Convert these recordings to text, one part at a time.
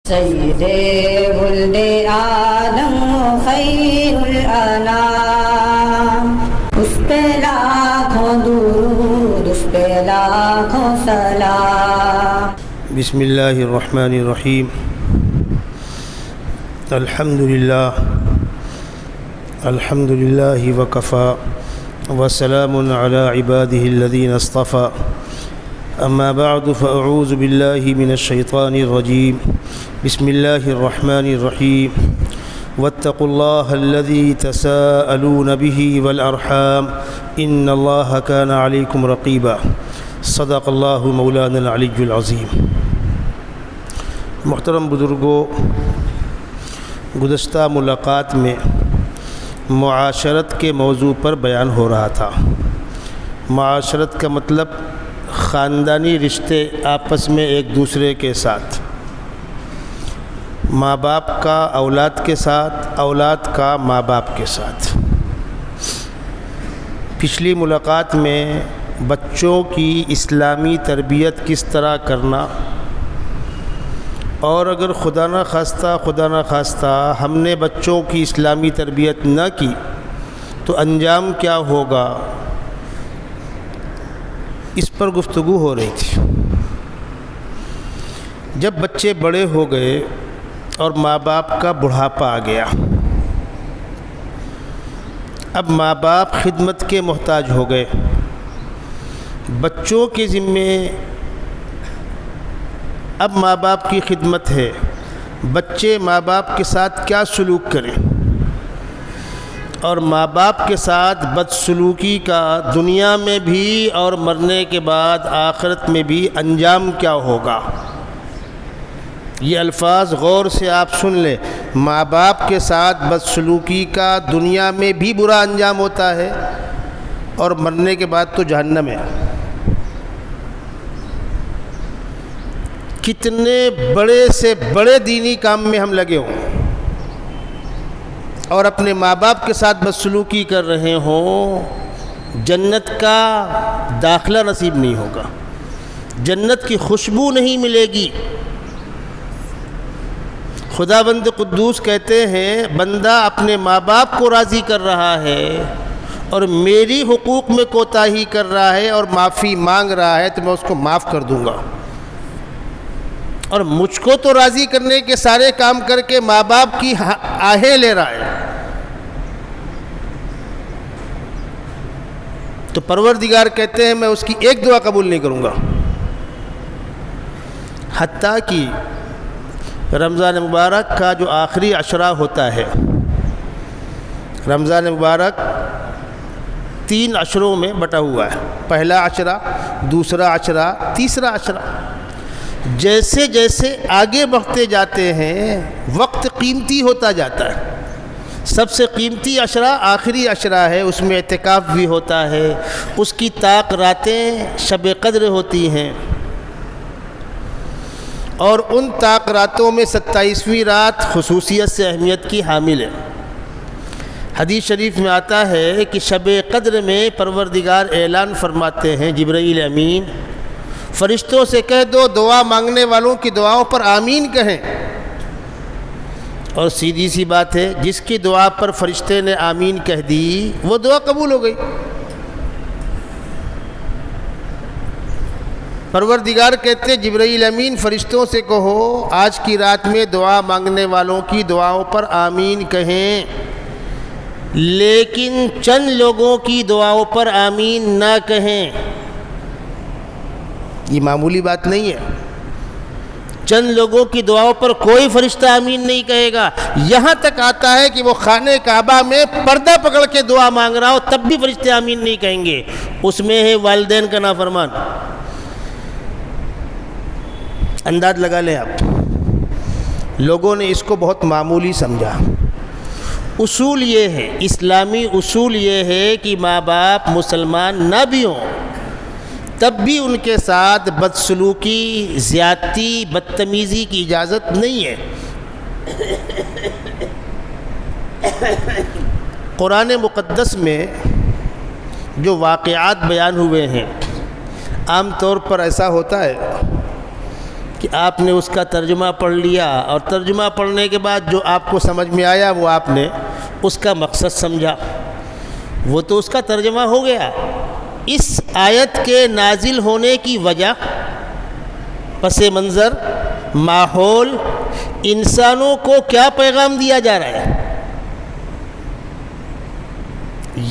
سید ولد آدم خیر الانام، اس پہ لاکھوں درود، اس پہ لاکھوں سلام۔ بسم اللہ الرحمن الرحیم۔ الحمد للہ وکفی وسلام علی عباده الذین اصطفى، اما بعد فاعوذ باللہ من الشیطان الرجیم، بسم اللہ الرحمن الرحیم۔ واتقوا اللہ الذی تساءلون به والارحام ان اللہ کان علیکم رقیبا، صدق اللہ مولانا العلی العظیم۔ محترم بزرگوں، گزشتہ ملاقات میں معاشرت کے موضوع پر بیان ہو رہا تھا۔ معاشرت کا مطلب خاندانی رشتے آپس میں ایک دوسرے کے ساتھ، ماں باپ کا اولاد کے ساتھ، اولاد کا ماں باپ کے ساتھ۔ پچھلی ملاقات میں بچوں کی اسلامی تربیت کس طرح کرنا، اور اگر خدا نخواستہ ہم نے بچوں کی اسلامی تربیت نہ کی تو انجام کیا ہوگا، اس پر گفتگو ہو رہی تھی۔ جب بچے بڑے ہو گئے اور ماں باپ کا بڑھاپا آ گیا، اب ماں باپ خدمت کے محتاج ہو گئے، بچوں کے ذمے اب ماں باپ کی خدمت ہے۔ بچے ماں باپ کے ساتھ کیا سلوک کریں، اور ماں باپ کے ساتھ بدسلوکی کا دنیا میں بھی اور مرنے کے بعد آخرت میں بھی انجام کیا ہوگا، یہ الفاظ غور سے آپ سن لیں۔ ماں باپ کے ساتھ بدسلوکی کا دنیا میں بھی برا انجام ہوتا ہے، اور مرنے کے بعد تو جہنم ہے۔ کتنے بڑے سے بڑے دینی کام میں ہم لگے ہوں اور اپنے ماں باپ کے ساتھ بدسلوکی کر رہے ہوں، جنت کا داخلہ نصیب نہیں ہوگا، جنت کی خوشبو نہیں ملے گی۔ خداوند قدوس کہتے ہیں بندہ اپنے ماں باپ کو راضی کر رہا ہے اور میری حقوق میں کوتاہی کر رہا ہے اور معافی مانگ رہا ہے تو میں اس کو معاف کر دوں گا، اور مجھ کو تو راضی کرنے کے سارے کام کر کے ماں باپ کی آہیں لے رہا ہے، تو پروردگار کہتے ہیں میں اس کی ایک دعا قبول نہیں کروں گا۔ حتیٰ کہ رمضان مبارک کا جو آخری عشرہ ہوتا ہے، رمضان مبارک 3 عشروں میں بٹا ہوا ہے، پہلا عشرہ، دوسرا عشرہ، تیسرا عشرہ۔ جیسے جیسے آگے بڑھتے جاتے ہیں وقت قیمتی ہوتا جاتا ہے۔ سب سے قیمتی عشرہ آخری عشرہ ہے، اس میں اعتکاف بھی ہوتا ہے، اس کی طاق راتیں شب قدر ہوتی ہیں، اور ان طاق راتوں میں 27ویں رات خصوصیت سے اہمیت کی حامل ہے۔ حدیث شریف میں آتا ہے کہ شب قدر میں پروردگار اعلان فرماتے ہیں، جبرائیل امین فرشتوں سے کہہ دو دعا مانگنے والوں کی دعاؤں پر آمین کہیں، اور سیدھی سی بات ہے جس کی دعا پر فرشتے نے آمین کہہ دی وہ دعا قبول ہو گئی۔ پروردگار کہتے جبرائیل امین فرشتوں سے کہو آج کی رات میں دعا مانگنے والوں کی دعاؤں پر آمین کہیں، لیکن چند لوگوں کی دعاؤں پر آمین نہ کہیں۔ یہ معمولی بات نہیں ہے، چند لوگوں کی دعاؤں پر کوئی فرشتہ آمین نہیں کہے گا، یہاں تک آتا ہے کہ وہ خانہ کعبہ میں پردہ پکڑ کے دعا مانگ رہا ہو تب بھی فرشتے آمین نہیں کہیں گے، اس میں ہے والدین کا نافرمان۔ انداز لگا لیں آپ، لوگوں نے اس کو بہت معمولی سمجھا۔ اصول یہ ہے، اسلامی اصول یہ ہے کہ ماں باپ مسلمان نہ بھی ہوں تب بھی ان کے ساتھ بدسلوکی، زیادتی، بدتمیزی کی اجازت نہیں ہے۔ قرآن مقدس میں جو واقعات بیان ہوئے ہیں عام طور پر ایسا ہوتا ہے کہ کہ آپ نے اس کا ترجمہ پڑھ لیا اور ترجمہ پڑھنے کے بعد جو آپ کو سمجھ میں آیا وہ آپ نے اس کا مقصد سمجھا، وہ تو اس کا ترجمہ ہو گیا۔ اس آیت کے نازل ہونے کی وجہ، پس منظر، ماحول، انسانوں کو کیا پیغام دیا جا رہا ہے،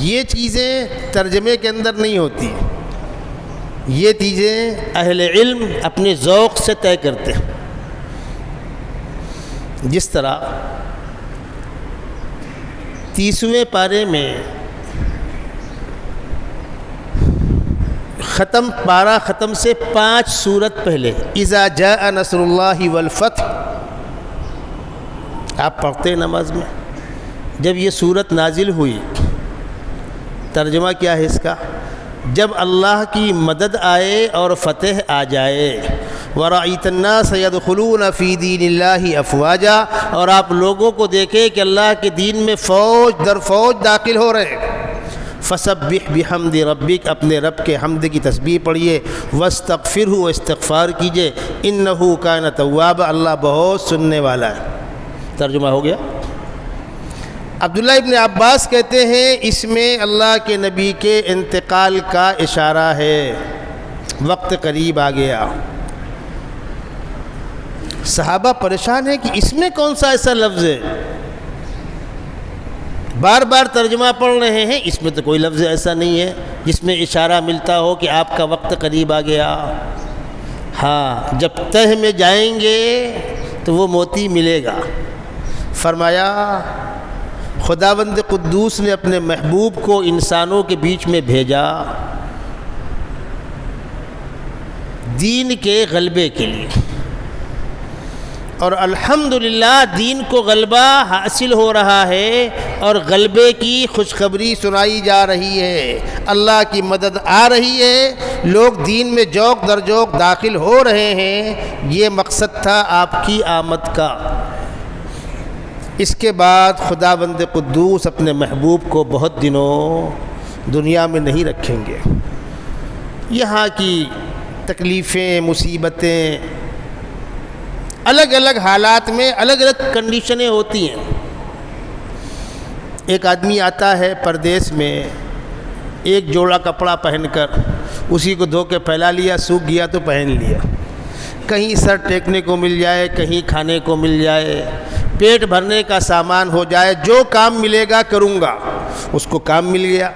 یہ چیزیں ترجمے کے اندر نہیں ہوتی، یہ چیزیں اہل علم اپنے ذوق سے طے کرتے ہیں۔ جس طرح 30ویں پارے میں پارہ ختم سے 5 سورت پہلے اذا جاء نصر اللہ والفتح آپ پڑھتے ہیں نماز میں، جب یہ سورت نازل ہوئی، ترجمہ کیا ہے اس کا؟ جب اللہ کی مدد آئے اور فتح آ جائے، وَرَأَيْتَ النَّاسَ يَدْخُلُونَ فِي دِينِ اللَّهِ أَفْوَاجًا، اور آپ لوگوں کو دیکھیں کہ اللہ کے دین میں فوج در فوج داخل ہو رہے ہیں۔ فَسَبِّحْ بِحَمْدِ رَبِّكَ، اپنے رب کے حمد کی تسبیح پڑھیے، وَاسْتَغْفِرْهُ، استغفار کیجئے، إِنَّهُ كَانَ تَوَّابًا، اللہ بہت سننے والا ہے۔ ترجمہ ہو گیا۔ عبداللہ ابن عباس کہتے ہیں اس میں اللہ کے نبی کے انتقال کا اشارہ ہے، وقت قریب آ گیا۔ صحابہ پریشان ہیں کہ اس میں کون سا ایسا لفظ ہے، بار بار ترجمہ پڑھ رہے ہیں، اس میں تو کوئی لفظ ایسا نہیں ہے جس میں اشارہ ملتا ہو کہ آپ کا وقت قریب آ گیا۔ ہاں، جب تہ میں جائیں گے تو وہ موتی ملے گا۔ فرمایا خداوند قدوس نے اپنے محبوب کو انسانوں کے بیچ میں بھیجا دین کے غلبے کے لیے، اور الحمدللہ دین کو غلبہ حاصل ہو رہا ہے اور غلبے کی خوشخبری سنائی جا رہی ہے، اللہ کی مدد آ رہی ہے، لوگ دین میں جوق در جوق داخل ہو رہے ہیں۔ یہ مقصد تھا آپ کی آمد کا۔ اس کے بعد خداوند قدوس اپنے محبوب کو بہت دنوں دنیا میں نہیں رکھیں گے۔ یہاں کی تکلیفیں، مصیبتیں، الگ الگ حالات میں الگ الگ کنڈیشنیں ہوتی ہیں۔ ایک آدمی آتا ہے پردیس میں، ایک جوڑا کپڑا پہن کر، اسی کو دھو کے پھیلا لیا، سوکھ گیا تو پہن لیا، کہیں سر ٹیکنے کو مل جائے، کہیں کھانے کو مل جائے، پیٹ بھرنے کا سامان ہو جائے، جو کام ملے گا کروں گا۔ اس کو کام مل گیا،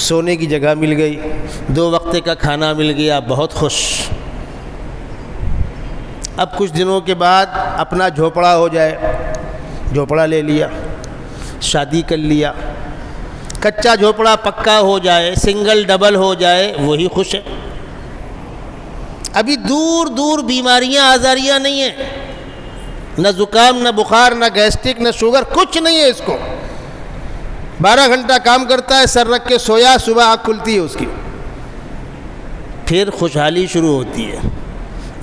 سونے کی جگہ مل گئی، 2 وقت کا کھانا مل گیا، بہت خوش۔ اب کچھ دنوں کے بعد اپنا جھوپڑا ہو جائے، جھوپڑا لے لیا، شادی کر لیا، کچا جھوپڑا پکا ہو جائے، سنگل ڈبل ہو جائے، وہی خوش ہے۔ ابھی دور دور بیماریاں آزاریاں نہیں ہیں، نہ زکام، نہ بخار، نہ گیسٹرک، نہ شوگر، کچھ نہیں ہے اس کو۔ 12 گھنٹہ کام کرتا ہے، سر رکھ کے سویا، صبح آنکھ کھلتی ہے اس کی، پھر خوشحالی شروع ہوتی ہے۔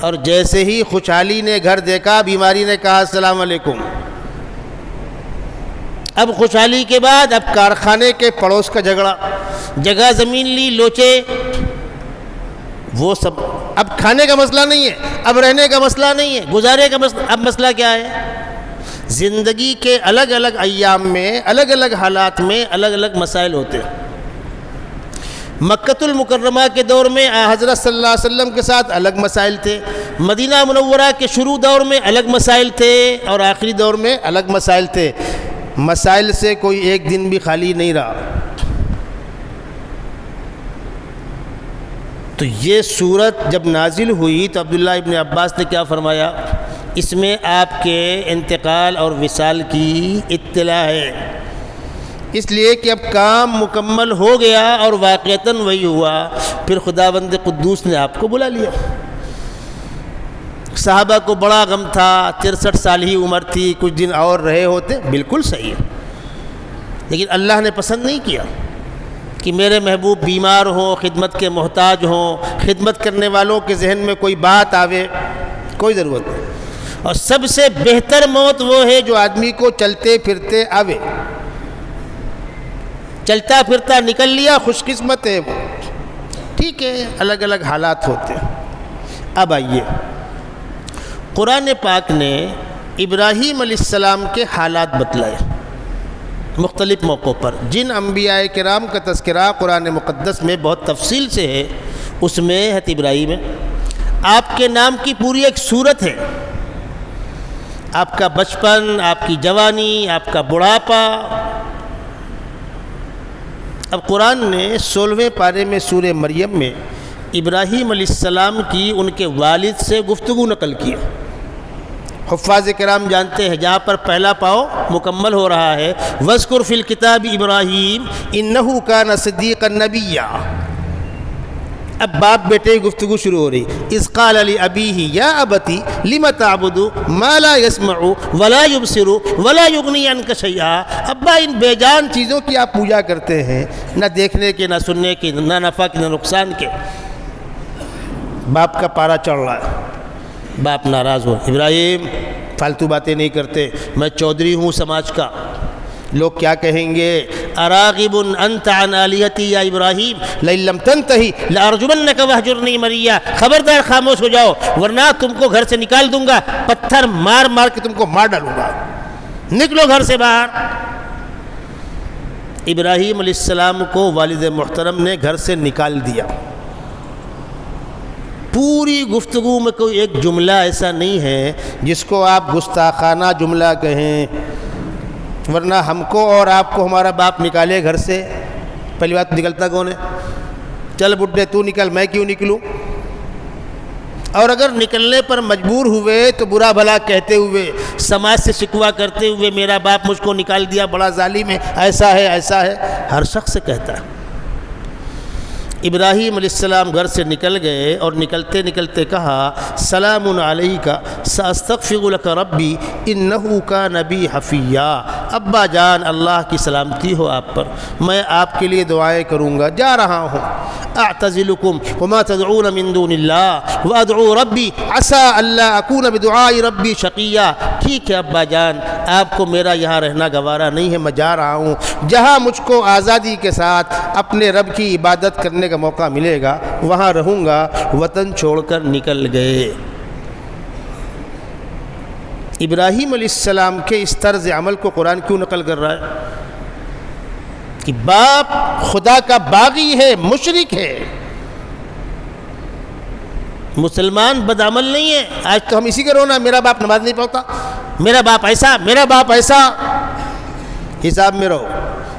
اور جیسے ہی خوشحالی نے گھر دیکھا، بیماری نے کہا السلام علیکم۔ اب خوشحالی کے بعد اب کارخانے کے پڑوس کا جھگڑا، جگہ زمین لی، لوچے، وہ سب۔ اب کھانے کا مسئلہ نہیں ہے، اب رہنے کا مسئلہ نہیں ہے، گزارے کا مسئلہ، اب مسئلہ کیا ہے؟ زندگی کے الگ الگ ایام میں، الگ الگ حالات میں الگ الگ مسائل ہوتے ہیں۔ مکۃ المکرمہ کے دور میں حضرت صلی اللہ علیہ وسلم کے ساتھ الگ مسائل تھے، مدینہ منورہ کے شروع دور میں الگ مسائل تھے، اور آخری دور میں الگ مسائل تھے۔ مسائل سے کوئی ایک دن بھی خالی نہیں رہا۔ تو یہ صورت جب نازل ہوئی تو عبداللہ ابن عباس نے کیا فرمایا؟ اس میں آپ کے انتقال اور وصال کی اطلاع ہے، اس لیے کہ اب کام مکمل ہو گیا اور واقعتاً وہی ہوا، پھر خداوند قدوس نے آپ کو بلا لیا۔ صحابہ کو بڑا غم تھا، 63 سال ہی عمر تھی، کچھ دن اور رہے ہوتے، بالکل صحیح ہے، لیکن اللہ نے پسند نہیں کیا کہ میرے محبوب بیمار ہوں، خدمت کے محتاج ہوں، خدمت کرنے والوں کے ذہن میں کوئی بات آوے، کوئی ضرورت نہیں۔ اور سب سے بہتر موت وہ ہے جو آدمی کو چلتے پھرتے آوے، چلتا پھرتا نکل لیا، خوش قسمت ہے وہ، ٹھیک ہے، الگ الگ حالات ہوتے ہیں۔ اب آئیے قرآن پاک نے ابراہیم علیہ السلام کے حالات بتلائے مختلف موقعوں پر. جن انبیاء کرام کا تذکرہ قرآن مقدس میں بہت تفصیل سے ہے اس میں حضرت ابراہیم ہے. آپ کے نام کی پوری ایک صورت ہے، آپ کا بچپن، آپ کی جوانی، آپ کا بڑھاپا. اب قرآن نے 16ویں پارے میں سورہ مریم میں ابراہیم علیہ السلام کی ان کے والد سے گفتگو نقل کی. حفاظ کرام جانتے ہیں جہاں پر پہلا پاؤ مکمل ہو رہا ہے وَاذْكُرْ فِي الْكِتَابِ إِبْرَاهِيمَ إِنَّهُ كَانَ صِدِّيقًا نَبِيًّا. اب باپ بیٹے کی گفتگو شروع ہو رہی. اذ قال لأبيه یا ابتی لم تعبد ما لا يسمع ولا يبصر ولا يغني عنك شيئا. ابا ان بے جان چیزوں کی آپ پوجا کرتے ہیں، نہ دیکھنے کے، نہ سننے کے، نہ نفع کے، نہ نقصان کے. باپ کا پارا چڑھ رہا ہے. باپ ناراض ہو. ابراہیم فالتو باتیں نہیں کرتے، میں چودھری ہوں سماج کا، لوگ کیا کہیں گے؟ اراغب انت عن آلیتی یا ابراہیم لئن لم تنتہی لارجمنک وہجرنی ملیا. خبردار خاموش ہو جاؤ ورنہ تم کو گھر سے نکال دوں گا، پتھر مار مار کے تم کو مار ڈالوں گا، نکلو گھر سے باہر. ابراہیم علیہ السلام کو والد محترم نے گھر سے نکال دیا. پوری گفتگو میں کوئی ایک جملہ ایسا نہیں ہے جس کو آپ گستاخانہ جملہ کہیں، ورنہ ہم کو اور آپ کو ہمارا باپ نکالے گھر سے. پہلی بات نکلتا کون ہے؟ چل بڈھے تو نکل، میں کیوں نکلوں؟ اور اگر نکلنے پر مجبور ہوئے تو برا بھلا کہتے ہوئے، سماج سے شکوہ کرتے ہوئے میرا باپ مجھ کو نکال دیا، بڑا ظالم ہے، ایسا ہے ایسا ہے، ہر شخص سے کہتا ہے. ابراہیم علیہ السلام گھر سے نکل گئے اور نکلتے نکلتے کہا سلام علیک ساستغفر لک ربی انہ کان بی حفیا. ابا جان اللہ کی سلامتی ہو آپ پر، میں آپ کے لیے دعائیں کروں گا، جا رہا ہوں. اعتزلکم وما تدعون من دون اللہ وادعو ربی عسى الا اکون بدعاء ربی شقیا. ٹھیک ہے ابا جان، آپ کو میرا یہاں رہنا گوارا نہیں ہے، میں جا رہا ہوں. جہاں مجھ کو آزادی کے ساتھ اپنے رب کی عبادت کرنے کا موقع ملے گا وہاں رہوں گا. وطن چھوڑ کر نکل گئے. ابراہیم علیہ السلام کے اس طرز عمل کو قرآن کیوں نقل کر رہا ہے؟ کہ باپ خدا کا باغی ہے، مشرک ہے، مسلمان بدعمل نہیں ہے. آج تو ہم اسی کے رونا، میرا باپ نماز نہیں پڑھتا، میرا باپ ایسا، میرا باپ ایسا. حساب میں رہو.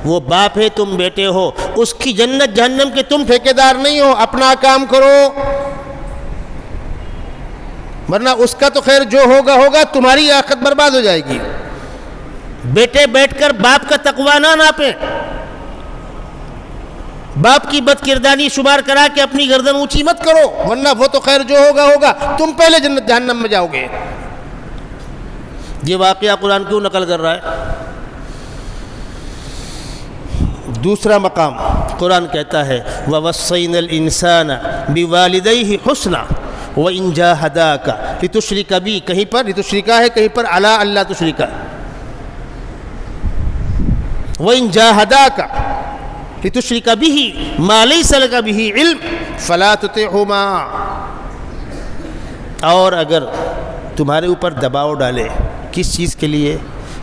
وہ باپ ہے، تم بیٹے ہو، اس کی جنت جہنم کے تم ٹھیکیدار نہیں ہو. اپنا کام کرو ورنہ اس کا تو خیر جو ہوگا ہوگا، تمہاری آخرت برباد ہو جائے گی. بیٹے بیٹھ کر باپ کا تقوی نہ ناپیں، باپ کی بد کرداری شمار کرا کے اپنی گردن اونچی مت کرو، ورنہ وہ تو خیر جو ہوگا ہوگا، تم پہلے جنت جہنم میں جاؤ گے. یہ واقعہ قرآن کیوں نقل کر رہا ہے؟ دوسرا مقام قرآن کہتا ہے وَوَصَّيْنَا الْإِنسَانَ بِوَالِدَيْهِ حُسْنًا وَإِنْ جَاهَدَاكَ لِتُشْرِكَ بِي. کہیں پر لِتُشْرِكَ ہے، کہیں پر عَلَىٰ أَلَّا تُشْرِكَ. وَإِنْ جَاهَدَاكَ لِتُشْرِكَ بِهِ مَا لَيْسَ لَكَ بِهِ عِلْمٌ فَلَا تُطِعْهُمَا. اور اگر تمہارے اوپر دباؤ ڈالے کس چیز کے لیے؟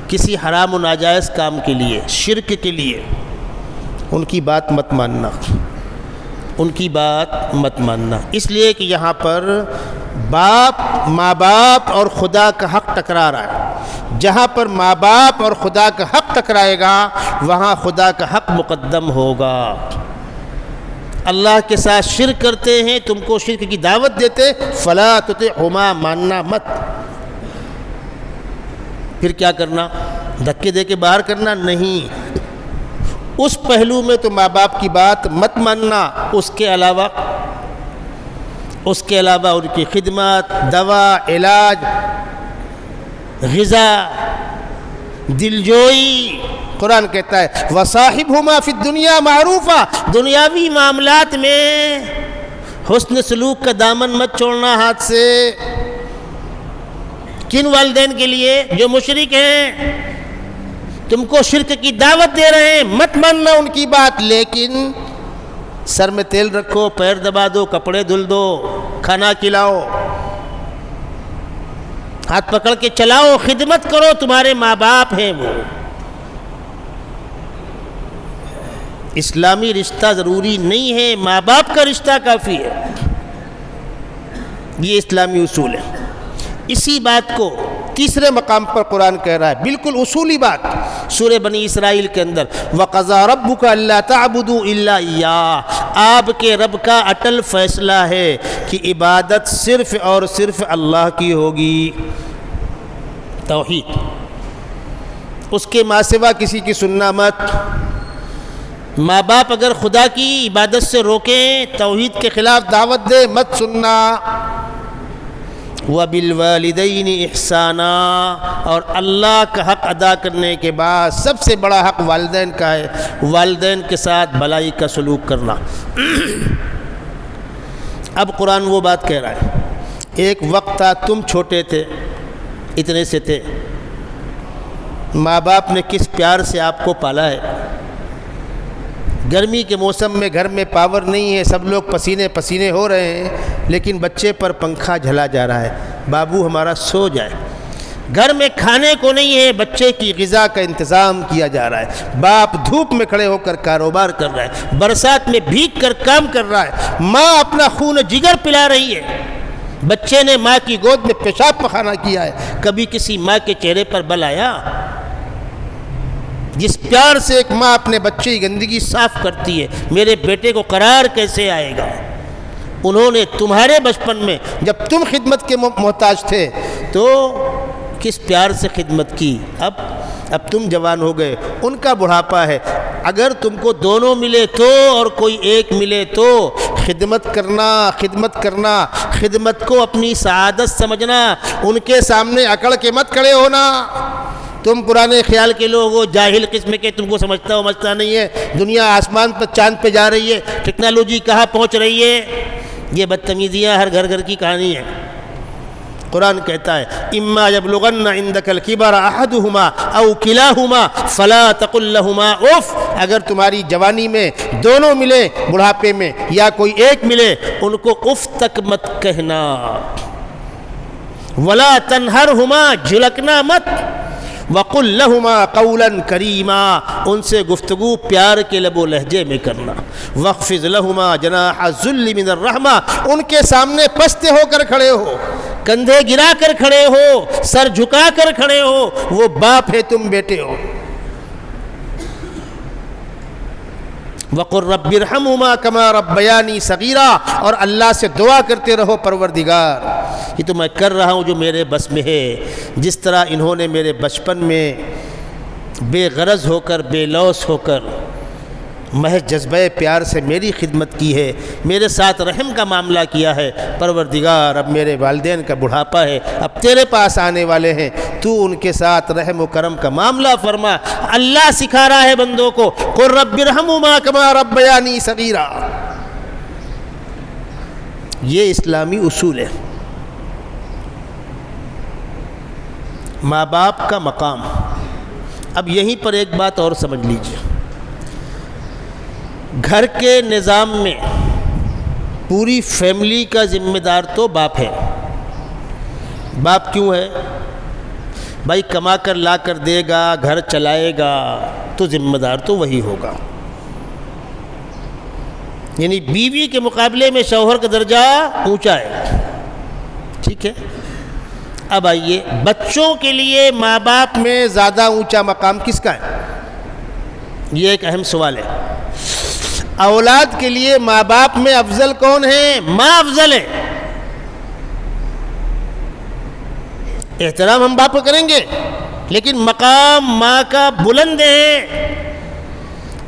کسی حرام و ناجائز کام کے لیے، شرک کے لیے، ان کی بات مت ماننا، ان کی بات مت ماننا. اس لیے کہ یہاں پر باپ، ماں باپ اور خدا کا حق ٹکرا رہا ہے. جہاں پر ماں باپ اور خدا کا حق ٹکرائے گا وہاں خدا کا حق مقدم ہوگا. اللہ کے ساتھ شرک کرتے ہیں، تم کو شرک کی دعوت دیتے، فلا تطعهما، ماننا مت. پھر کیا کرنا؟ دھکے دے کے باہر کرنا؟ نہیں. اس پہلو میں تو ماں باپ کی بات مت ماننا. اس کے علاوہ ان کی خدمت، دوا، علاج، غذا، دلجوئی. قرآن کہتا ہے وَصَاحِبْهُمَا فِي الدُّنْيَا مَعْرُوفًا. دنیاوی معاملات میں حسن سلوک کا دامن مت چھوڑنا ہاتھ سے. کن والدین کے لیے؟ جو مشرک ہیں، تم کو شرک کی دعوت دے رہے ہیں، مت ماننا ان کی بات. لیکن سر میں تیل رکھو، پیر دبا دو، کپڑے دھل دو، کھانا کھلاؤ. ہاتھ پکڑ کے چلاؤ، خدمت کرو، تمہارے ماں باپ ہیں وہ۔ اسلامی رشتہ ضروری نہیں ہے، ماں باپ کا رشتہ کافی ہے۔ یہ اسلامی اصول ہے۔ اسی بات کو تیسرے مقام پر قرآن کہہ رہا ہے، بالکل اصولی بات، سورہ بنی اسرائیل کے اندر، وَقَضَىٰ رَبُّكَ أَلَّا تَعْبُدُوا إِلَّا إِيَّاهُ، آپ کے رب کا اٹل فیصلہ ہے کہ عبادت صرف اور صرف اللہ کی ہوگی، توحید، اس کے ماں سوا کسی کی سننا مت۔ ماں باپ اگر خدا کی عبادت سے روکیں، توحید کے خلاف دعوت دے، مت سننا۔ وَبِالْوَالِدَيْنِ إِحْسَانًا، اور اللہ کا حق ادا کرنے کے بعد سب سے بڑا حق والدین کا ہے، والدین کے ساتھ بھلائی کا سلوک کرنا۔ اب قرآن وہ بات کہہ رہا ہے، ایک وقت تھا تم چھوٹے تھے، اتنے سے تھے، ماں باپ نے کس پیار سے آپ کو پالا ہے۔ گرمی کے موسم میں گھر میں پاور نہیں ہے، سب لوگ پسینے پسینے ہو رہے ہیں، لیکن بچے پر پنکھا جھلا جا رہا ہے، بابو ہمارا سو جائے۔ گھر میں کھانے کو نہیں ہے، بچے کی غذا کا انتظام کیا جا رہا ہے۔ باپ دھوپ میں کھڑے ہو کر کاروبار کر رہا ہے، برسات میں بھیگ کر کام کر رہا ہے، ماں اپنا خون جگر پلا رہی ہے، بچے نے ماں کی گود میں پیشاب پخانہ کیا ہے۔ کبھی کسی ماں کے چہرے پر بل آیا؟ جس پیار سے ایک ماں اپنے بچے کی گندگی صاف کرتی ہے، میرے بیٹے کو قرار کیسے آئے گا؟ انہوں نے تمہارے بچپن میں جب تم خدمت کے محتاج تھے تو کس پیار سے خدمت کی۔ اب تم جوان ہو گئے، ان کا بڑھاپا ہے، اگر تم کو دونوں ملے تو اور کوئی ایک ملے تو خدمت کرنا، خدمت کرنا، خدمت کو اپنی سعادت سمجھنا، ان کے سامنے اکڑ کے مت کھڑے ہونا۔ تم پرانے خیال کے لوگ ہو، جاہل قسم کے، تم کو سمجھتا نہیں ہے، دنیا آسمان پر چاند پہ جا رہی ہے، ٹیکنالوجی کہاں پہنچ رہی ہے۔ یہ بدتمیزیاں ہر گھر کی کہانی ہے۔ قرآن کہتا ہے اما یبلغن عندک الکبر احدہما او کلاہما فلا تقل لہما اف، اگر تمہاری جوانی میں دونوں ملے، بڑھاپے میں یا کوئی ایک ملے، ان کو اف تک مت کہنا۔ ولا تنہرہما، جھلکنا مت۔ وَقُلْ لَهُمَا قَوْلًا كَرِيمًا، ان سے گفتگو پیار کے لب و لہجے میں کرنا۔ وَاخْفِضْ لَهُمَا جَنَاحَ الذُّلِّ مِنَ الرَّحْمَةِ، ان کے سامنے پستے ہو کر کھڑے ہو، کندھے گرا کر کھڑے ہو، سر جھکا کر کھڑے ہو، وہ باپ ہے، تم بیٹے ہو۔ وَقُلْ رَبِّ ارْحَمْهُمَا كَمَا رَبَّيَانِي صَغِيرًا، اور اللہ سے دعا کرتے رہو، پروردگار یہ تو میں کر رہا ہوں جو میرے بس میں ہے، جس طرح انہوں نے میرے بچپن میں بے غرض ہو کر، بے لوث ہو کر، محض جذبہ پیار سے میری خدمت کی ہے، میرے ساتھ رحم کا معاملہ کیا ہے۔ پروردگار اب میرے والدین کا بڑھاپا ہے، اب تیرے پاس آنے والے ہیں، تو ان کے ساتھ رحم و کرم کا معاملہ فرما۔ اللہ سکھا رہا ہے بندوں کو، قُلْ رَبِّ ارْحَمْهُمَا كَمَا رَبَّيَانِي صَغِيرًا۔ یہ اسلامی اصول ہے۔ ماں باپ کا مقام۔ اب یہیں پر ایک بات اور سمجھ لیجیے، گھر کے نظام میں پوری فیملی کا ذمہ دار تو باپ ہے۔ باپ کیوں ہے؟ بھائی کما کر لا کر دے گا، گھر چلائے گا، تو ذمہ دار تو وہی ہوگا۔ یعنی بیوی کے مقابلے میں شوہر کا درجہ اونچا ہے، ٹھیک ہے۔ اب آئیے، بچوں کے لیے ماں باپ میں زیادہ اونچا مقام کس کا ہے؟ یہ ایک اہم سوال ہے۔ اولاد کے لیے ماں باپ میں افضل کون ہے؟ ماں افضل ہے۔ احترام ہم باپ کو کریں گے، لیکن مقام ماں کا بلند ہے۔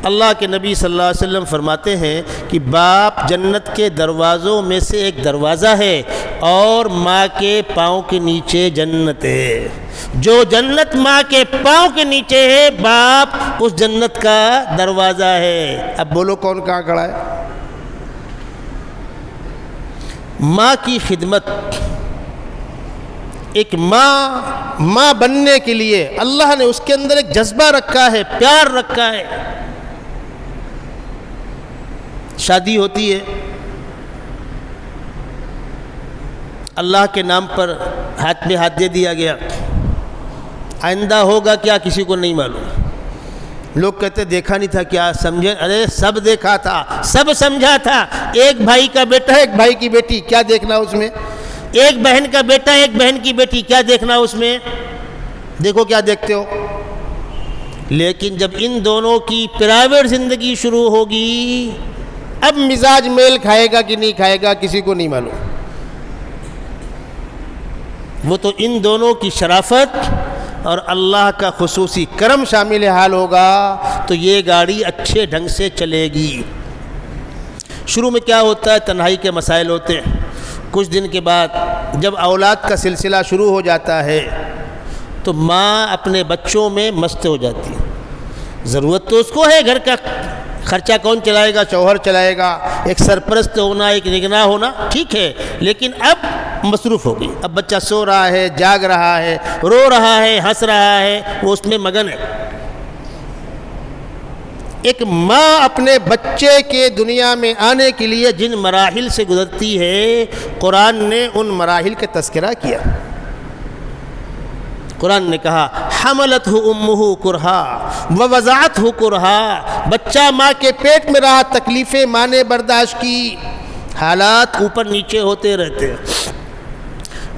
اللہ کے نبی صلی اللہ علیہ وسلم فرماتے ہیں کہ باپ جنت کے دروازوں میں سے ایک دروازہ ہے، اور ماں کے پاؤں کے نیچے جنت ہے۔ جو جنت ماں کے پاؤں کے نیچے ہے، باپ اس جنت کا دروازہ ہے۔ اب بولو کون کہاں کھڑا ہے؟ ماں کی خدمت، ایک ماں بننے کے لیے اللہ نے اس کے اندر ایک جذبہ رکھا ہے، پیار رکھا ہے۔ شادی ہوتی ہے، اللہ کے نام پر ہاتھ پہ ہاتھ دے دیا گیا. آئندہ ہوگا کیا کسی کو نہیں معلوم. لوگ کہتے دیکھا نہیں تھا کیا سمجھے؟ ارے سب دیکھا تھا، سب سمجھا تھا. ایک بھائی کا بیٹا ایک بھائی کی بیٹی، کیا دیکھنا اس میں؟ ایک بہن کا بیٹا ایک بہن کی بیٹی، کیا دیکھنا اس میں؟ دیکھو کیا دیکھتے ہو. لیکن جب ان دونوں کی پرائیویٹ زندگی شروع ہوگی، اب مزاج میل کھائے گا کہ نہیں کھائے گا کسی کو نہیں معلوم. وہ تو ان دونوں کی شرافت اور اللہ کا خصوصی کرم شامل حال ہوگا تو یہ گاڑی اچھے ڈھنگ سے چلے گی. شروع میں کیا ہوتا ہے؟ تنہائی کے مسائل ہوتے ہیں. کچھ دن کے بعد جب اولاد کا سلسلہ شروع ہو جاتا ہے تو ماں اپنے بچوں میں مست ہو جاتی ہے. ضرورت تو اس کو ہے، گھر کا خرچہ کون چلائے گا؟ شوہر چلائے گا. ایک سرپرست ہونا، ایک نگراں ہونا ٹھیک ہے، لیکن اب مصروف ہو گئی. اب بچہ سو رہا ہے، جاگ رہا ہے، رو رہا ہے، ہنس رہا ہے، وہ اس میں مگن ہے. ایک ماں اپنے بچے کے دنیا میں آنے کے لیے جن مراحل سے گزرتی ہے، قرآن نے ان مراحل کا تذکرہ کیا. قرآن نے کہا حملتہ امہ کرہا ووضعتہ کرہا. بچہ ماں کے پیٹ میں رہا، تکلیفیں ماں نے برداشت کی. حالات اوپر نیچے ہوتے رہتے ہیں.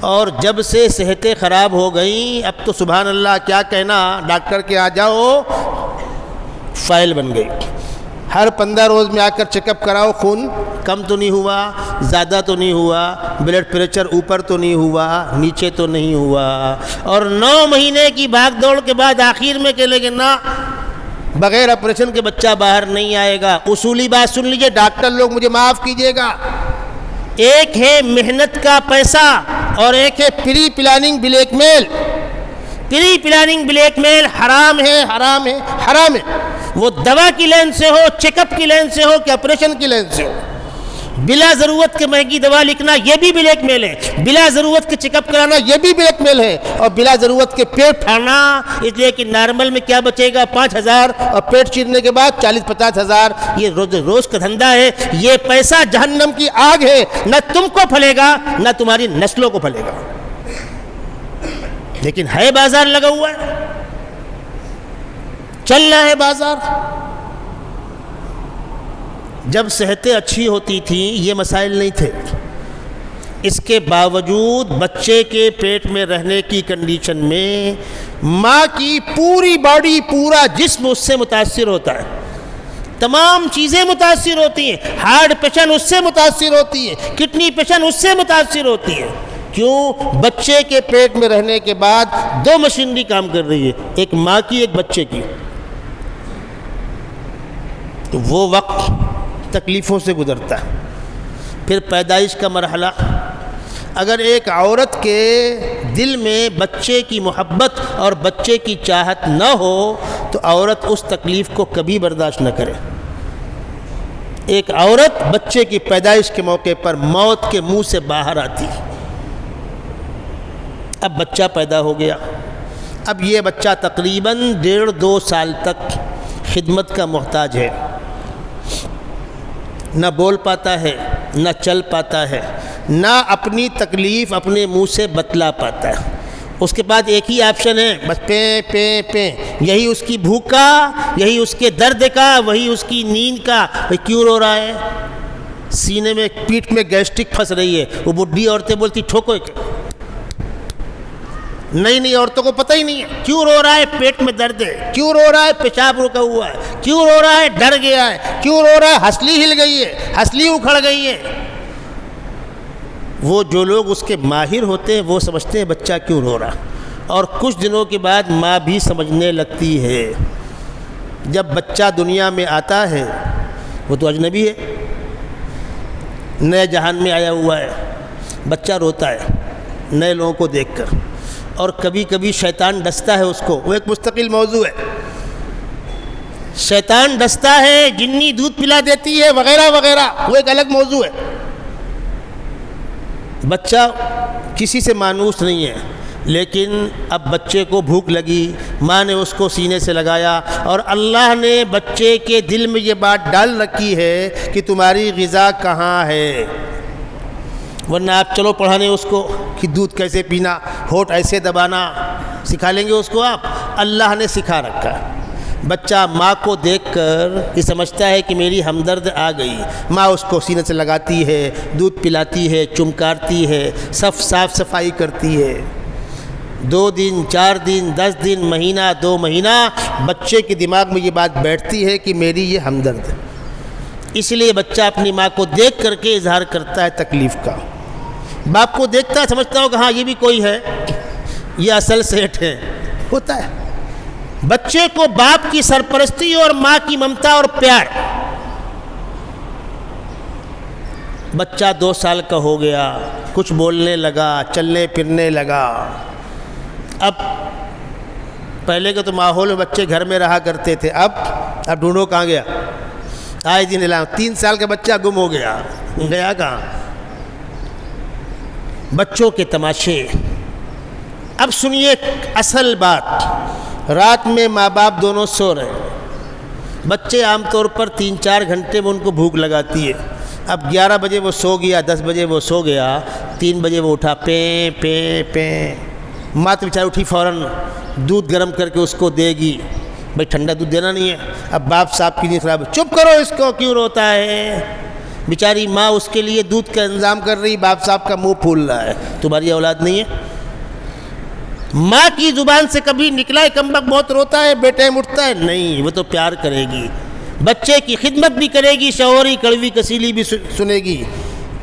اور جب سے صحتیں خراب ہو گئیں، اب تو سبحان اللہ کیا کہنا، ڈاکٹر کے آ جاؤ فائل بن گئی. ہر 15 روز میں آ کر چیک اپ کراؤ، خون کم تو نہیں ہوا، زیادہ تو نہیں ہوا، بلڈ پریشر اوپر تو نہیں ہوا، نیچے تو نہیں ہوا. اور 9 مہینے کی بھاگ دوڑ کے بعد آخر میں کہہ لیں گے نا بغیر آپریشن کے بچہ باہر نہیں آئے گا. اصولی بات سن لیجئے ڈاکٹر لوگ، مجھے معاف کیجئے گا. ایک ہے محنت کا پیسہ اور ایک ہے پری پلاننگ بلیک میل. پری پلاننگ بلیک میل حرام ہے، حرام ہے، حرام ہے. وہ دوا کی لین سے ہو، چیک اپ کی لین سے ہو کہ آپریشن کی لین سے ہو. بلا ضرورت کے مہنگی دوا لکھنا یہ بھی بلیک میل ہے. بلا ضرورت کے چیک اپ کرانا یہ بھی بلیک میل ہے. اور بلا ضرورت کے پیٹ پھاڑنا، اس لیے کہ نارمل میں کیا بچے گا 5,000 اور پیٹ چیرنے کے بعد 40-50 ہزار. یہ روز کا دھندا ہے. یہ پیسہ جہنم کی آگ ہے، نہ تم کو پھلے گا نہ تمہاری نسلوں کو پھلے گا. لیکن ہے بازار لگا ہوا ہے، چل رہا ہے بازار. جب صحتیں اچھی ہوتی تھیں یہ مسائل نہیں تھے. اس کے باوجود بچے کے پیٹ میں رہنے کی کنڈیشن میں ماں کی پوری باڈی، پورا جسم اس سے متاثر ہوتا ہے. تمام چیزیں متاثر ہوتی ہیں. ہارٹ پیشن اس سے متاثر ہوتی ہے، کڈنی پیشن اس سے متاثر ہوتی ہے. کیوں؟ بچے کے پیٹ میں رہنے کے بعد 2 مشینری کام کر رہی ہے، ایک ماں کی ایک بچے کی. تو وہ وقت تکلیفوں سے گزرتا ہے. پھر پیدائش کا مرحلہ. اگر ایک عورت کے دل میں بچے کی محبت اور بچے کی چاہت نہ ہو تو عورت اس تکلیف کو کبھی برداشت نہ کرے. ایک عورت بچے کی پیدائش کے موقع پر موت کے منہ سے باہر آتی. اب بچہ پیدا ہو گیا. اب یہ بچہ تقریباً 1.5-2 سال تک خدمت کا محتاج ہے. نہ بول پاتا ہے، نہ چل پاتا ہے، نہ اپنی تکلیف اپنے منہ سے بتلا پاتا ہے. اس کے بعد ایک ہی آپشن ہے، بس پیں پیں پیں. یہی اس کی بھوک کا، یہی اس کے درد کا، وہی اس کی نیند کا. بھئی کیوں رو رہا ہے؟ سینے میں پیٹھ میں گیسٹرک پھنس رہی ہے. وہ بڈھی عورتیں بولتی ٹھوکو. نئی عورتوں کو پتہ ہی نہیں ہے کیوں رو رہا ہے. پیٹ میں درد ہے. کیوں رو رہا ہے؟ پیشاب رکا ہوا ہے. کیوں رو رہا ہے؟ ڈر گیا ہے. کیوں رو رہا ہے؟ ہنسلی ہل گئی ہے، ہنسلی اکھڑ گئی ہے. وہ جو لوگ اس کے ماہر ہوتے ہیں وہ سمجھتے ہیں بچہ کیوں رو رہا. اور کچھ دنوں کے بعد ماں بھی سمجھنے لگتی ہے. جب بچہ دنیا میں آتا ہے وہ تو اجنبی ہے، نئے جہان میں آیا ہوا ہے. بچہ روتا ہے نئے لوگوں کو دیکھ کر، اور کبھی کبھی شیطان ڈستا ہے اس کو. وہ ایک مستقل موضوع ہے. شیطان ڈستا ہے، جنی دودھ پلا دیتی ہے وغیرہ وغیرہ، وہ ایک الگ موضوع ہے. بچہ کسی سے مانوس نہیں ہے، لیکن اب بچے کو بھوک لگی، ماں نے اس کو سینے سے لگایا، اور اللہ نے بچے کے دل میں یہ بات ڈال رکھی ہے کہ تمہاری غذا کہاں ہے. ورنہ آپ چلو پڑھانے اس کو کہ دودھ کیسے پینا، ہونٹ ایسے دبانا سکھا لیں گے اس کو آپ؟ اللہ نے سکھا رکھا ہے۔ بچہ ماں کو دیکھ کر یہ سمجھتا ہے کہ میری ہمدرد آ گئی، ماں اس کو سینے سے لگاتی ہے، دودھ پلاتی ہے، چمکارتی ہے، صاف صفائی کرتی ہے۔ 2 دن 4 دن 10 دن مہینہ 2 مہینہ بچے کے دماغ میں یہ بات بیٹھتی ہے کہ میری یہ ہمدرد ہے، اس لیے بچہ اپنی ماں کو دیکھ کر کے اظہار کرتا ہے تکلیف کا۔ باپ کو دیکھتا ہے، سمجھتا ہو کہ ہاں یہ بھی کوئی ہے، یہ اصل سیٹ ہے، ہوتا ہے۔ بچے کو باپ کی سرپرستی اور ماں کی ممتا اور پیار۔ بچہ 2 سال کا ہو گیا، کچھ بولنے لگا، چلنے پھرنے لگا۔ اب پہلے کے تو ماحول میں بچے گھر میں رہا کرتے تھے، اب ڈھونڈو کہاں گیا؟ آئے دن اعلان 3 سال کا بچہ گم ہو گیا، گیا کہاں؟ بچوں کے تماشے۔ اب سنیے اصل بات، رات میں ماں باپ دونوں سو رہے ہیں، بچے عام طور پر 3-4 گھنٹے میں ان کو بھوک لگاتی ہے۔ اب 11 بجے وہ سو گیا، 10 بجے وہ سو گیا، 3 بجے وہ اٹھا، پیں پیں پیں، ماں تو بیچاری اٹھی فوراً دودھ گرم کر کے اس کو دے گی، بھائی ٹھنڈا دودھ دینا نہیں ہے۔ اب باپ صاحب کی نیند خراب، چپ کرو اس کو، کیوں روتا ہے؟ بیچاری ماں اس کے لیے دودھ کا انتظام کر رہی، باپ صاحب کا منہ پھول رہا ہے، تمہاری اولاد نہیں ہے؟ ماں کی زبان سے کبھی نکلا ہے کمبخت بہت روتا ہے، بیٹے اٹھتا ہے؟ نہیں، وہ تو پیار کرے گی، بچے کی خدمت بھی کرے گی، شوہری کڑوی کسیلی بھی سنے گی۔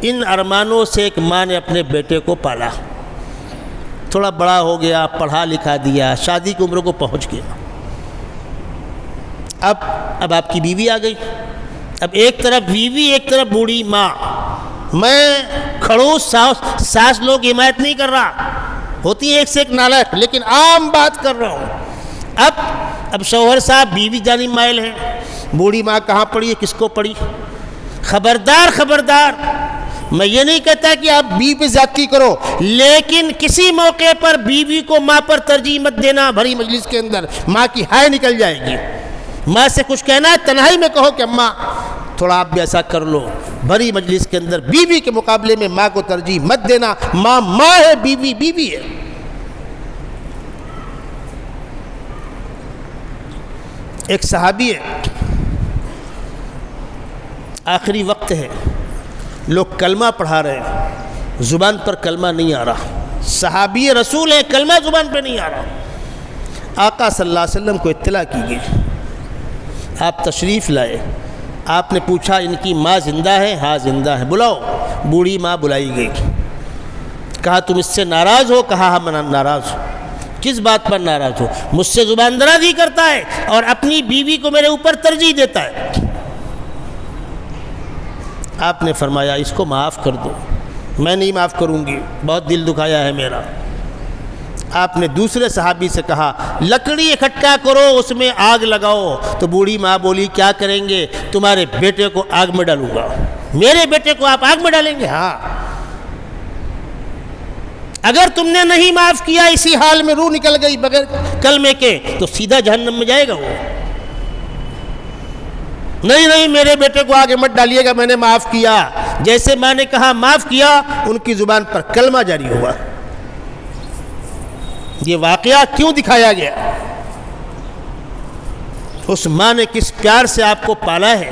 ان ارمانوں سے ایک ماں نے اپنے بیٹے کو پالا، تھوڑا بڑا ہو گیا، پڑھا لکھا دیا، شادی کی عمر کو پہنچ گیا۔ اب آپ کی بیوی آ گئی، اب ایک طرف بیوی ایک طرف بوڑھی ماں۔ میں کھڑوس ساس لوگ حمایت نہیں کر رہا، ہوتی ہے ایک سے ایک نالائق، لیکن عام بات کر رہا ہوں۔ اب شوہر صاحب بیوی جانب مائل ہیں، بوڑھی ماں کہاں پڑی ہے، کس کو پڑی؟ خبردار خبردار، میں یہ نہیں کہتا کہ آپ بیوی پہ زیادتی کرو، لیکن کسی موقع پر بیوی کو ماں پر ترجیح مت دینا۔ بھری مجلس کے اندر ماں کی ہائے نکل جائے گی، ماں سے کچھ کہنا ہے تنہائی میں کہو کہ اماں تھوڑا آپ بھی ایسا کر لو۔ بھری مجلس کے اندر بیوی کے مقابلے میں ماں کو ترجیح مت دینا، ماں ماں ہے، بیوی بیوی ہے۔ ایک صحابی ہے، آخری وقت ہے، لوگ کلمہ پڑھا رہے ہیں، زبان پر کلمہ نہیں آ رہا، صحابی رسول ہے، کلمہ زبان پہ نہیں آ رہا۔ آقا صلی اللہ علیہ وسلم کو اطلاع کی گئی، آپ تشریف لائے، آپ نے پوچھا ان کی ماں زندہ ہے؟ ہاں زندہ ہے، بلاؤ۔ بوڑھی ماں بلائی گئی، کہا تم اس سے ناراض ہو؟ کہا ہاں میں ناراض ہوں۔ کس بات پر ناراض ہو؟ مجھ سے زبان درازی کرتا ہے اور اپنی بیوی کو میرے اوپر ترجیح دیتا ہے۔ آپ نے فرمایا اس کو معاف کر دو۔ میں نہیں معاف کروں گی، بہت دل دکھایا ہے میرا۔ آپ نے دوسرے صحابی سے کہا لکڑی اکٹھا کرو، اس میں آگ لگاؤ۔ تو بوڑھی ماں بولی کیا کریں گے؟ تمہارے بیٹے کو آگ میں ڈالوں گا۔ میرے بیٹے کو آپ آگ میں ڈالیں گے؟ ہاں۔ اگر تم نے نہیں معاف کیا، اسی حال میں روح نکل گئی بغیر کلمے کے، تو سیدھا جہنم میں جائے گا وہ۔ نہیں میرے بیٹے کو آگے مت ڈالیے گا، میں نے معاف کیا۔ جیسے ماں نے کہا معاف کیا، ان کی زبان پر کلمہ جاری ہوا۔ یہ واقعہ کیوں دکھایا گیا؟ اس ماں نے کس پیار سے آپ کو پالا ہے،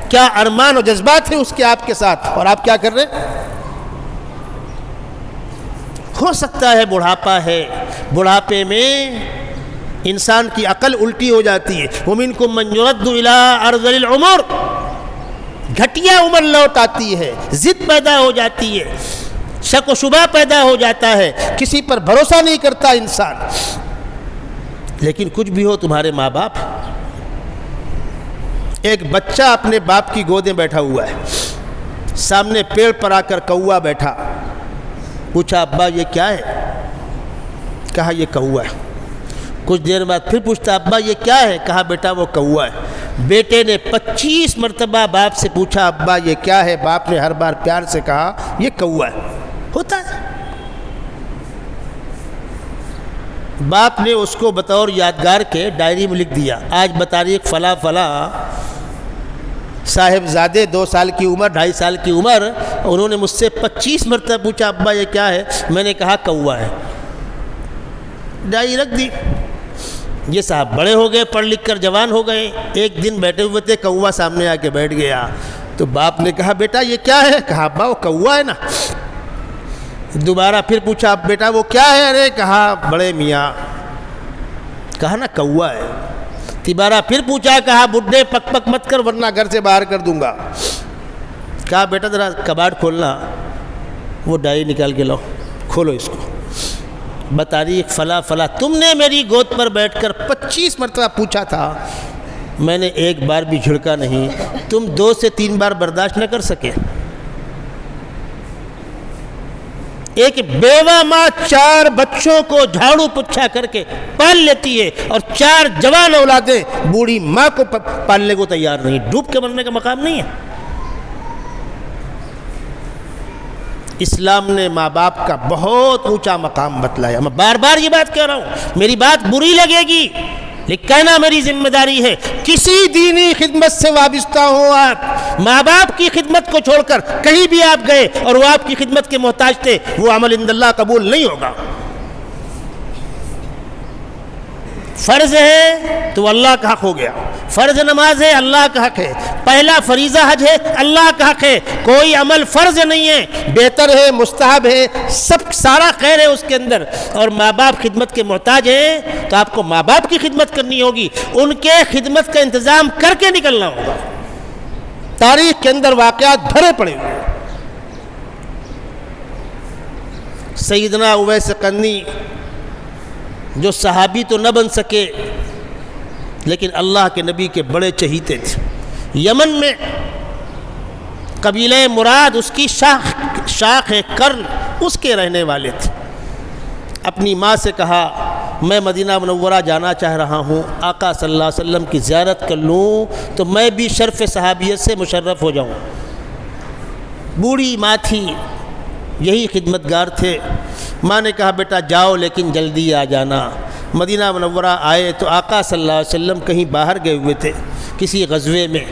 کیا ارمان و جذبات ہیں اس کے آپ کے ساتھ، اور آپ کیا کر رہے ہیں؟ ہو سکتا ہے بڑھاپا ہے، بڑھاپے میں انسان کی عقل الٹی ہو جاتی ہے۔ وَمِنْكُمْ مَنْ يُرَدُّ إِلَىٰ أَرْذَلِ الْعُمُرِ، گھٹیا عمر لوٹ آتی ہے، ضد پیدا ہو جاتی ہے، شک و شبہ پیدا ہو جاتا ہے، کسی پر بھروسہ نہیں کرتا انسان۔ لیکن کچھ بھی ہو، تمہارے ماں باپ۔ ایک بچہ اپنے باپ کی گود میں بیٹھا ہوا ہے، سامنے پیڑ پر آ کر کوا بیٹھا، پوچھا ابا یہ کیا ہے؟ کہا یہ کوا ہے۔ کچھ دیر بعد پھر پوچھتا ابا یہ کیا ہے؟ کہا بیٹا وہ کوا ہے۔ بیٹے نے 25 مرتبہ باپ سے پوچھا ابا یہ کیا ہے؟ باپ نے ہر بار پیار سے کہا یہ کوا ہے۔ ہوتا ہے۔ باپ نے اس کو بطور یادگار کے ڈائری میں لکھ دیا، آج بتاریخ فلاں فلاں صاحبزادے 2 سال کی عمر 2.5 سال کی عمر، انہوں نے مجھ سے 25 مرتبہ پوچھا ابا یہ کیا ہے؟ میں نے کہا کوا ہے، ڈائی رکھ دی۔ یہ صاحب بڑے ہو گئے، پڑھ لکھ کر جوان ہو گئے، ایک دن بیٹھے ہوئے تھے، کوا سامنے آ کے بیٹھ گیا، تو باپ نے کہا بیٹا یہ کیا ہے؟ کہا ابا وہ کوا ہے نا۔ دوبارہ پھر پوچھا اب بیٹا وہ کیا ہے؟ ارے کہا بڑے میاں، کہا نا کوا ہے۔ تیبارہ پھر پوچھا، کہا بڈھے پک پک مت کر ورنہ گھر سے باہر کر دوں گا۔ کہا بیٹا ذرا کباڑ کھولنا، وہ ڈائی نکال کے لاؤ، کھولو اس کو، بتاریخ فلاں فلاں تم نے میری گود پر بیٹھ کر 25 مرتبہ پوچھا تھا، میں نے ایک بار بھی جھڑکا نہیں، تم 2 سے 3 بار برداشت نہ کر سکے۔ ایک بیوہ ماں 4 بچوں کو جھاڑو پوچھا کر کے پال لیتی ہے، اور 4 جوان اولادیں بوڑھی ماں کو پالنے کو تیار نہیں، ڈوب کے مرنے کا مقام نہیں ہے۔ اسلام نے ماں باپ کا بہت اونچا مقام بتلایا۔ میں بار بار یہ بات کہہ رہا ہوں، میری بات بری لگے گی لیکن کہنا میری ذمہ داری ہے، کسی دینی خدمت سے وابستہ ہوں آپ، ماں باپ کی خدمت کو چھوڑ کر کہیں بھی آپ گئے اور وہ آپ کی خدمت کے محتاج تھے، وہ عمل عند اللہ قبول نہیں ہوگا۔ فرض ہے تو اللہ کا حق ہو گیا، فرض نماز ہے اللہ کا حق ہے، پہلا فریضہ حج ہے اللہ کا حق ہے، کوئی عمل فرض نہیں ہے، بہتر ہے، مستحب ہے، سب سارا خیر ہے اس کے اندر، اور ماں باپ خدمت کے محتاج ہیں تو آپ کو ماں باپ کی خدمت کرنی ہوگی، ان کے خدمت کا انتظام کر کے نکلنا ہوگا۔ تاریخ کے اندر واقعات بھرے پڑے ہوئے۔ سیدنا اویس قرنی جو صحابی تو نہ بن سکے لیکن اللہ کے نبی کے بڑے چہیتے تھے، یمن میں قبیلہ مراد اس کی شاخ ہے کرن، اس کے رہنے والے تھے۔ اپنی ماں سے کہا میں مدینہ منورہ جانا چاہ رہا ہوں، آقا صلی اللہ علیہ وسلم کی زیارت کر لوں تو میں بھی شرف صحابیت سے مشرف ہو جاؤں۔ بوڑھی ماں تھی، یہی خدمتگار تھے۔ ماں نے کہا بیٹا جاؤ لیکن جلدی آ جانا۔ مدینہ منورہ آئے تو آقا صلی اللہ علیہ وسلم کہیں باہر گئے ہوئے تھے، کسی غزوے میں،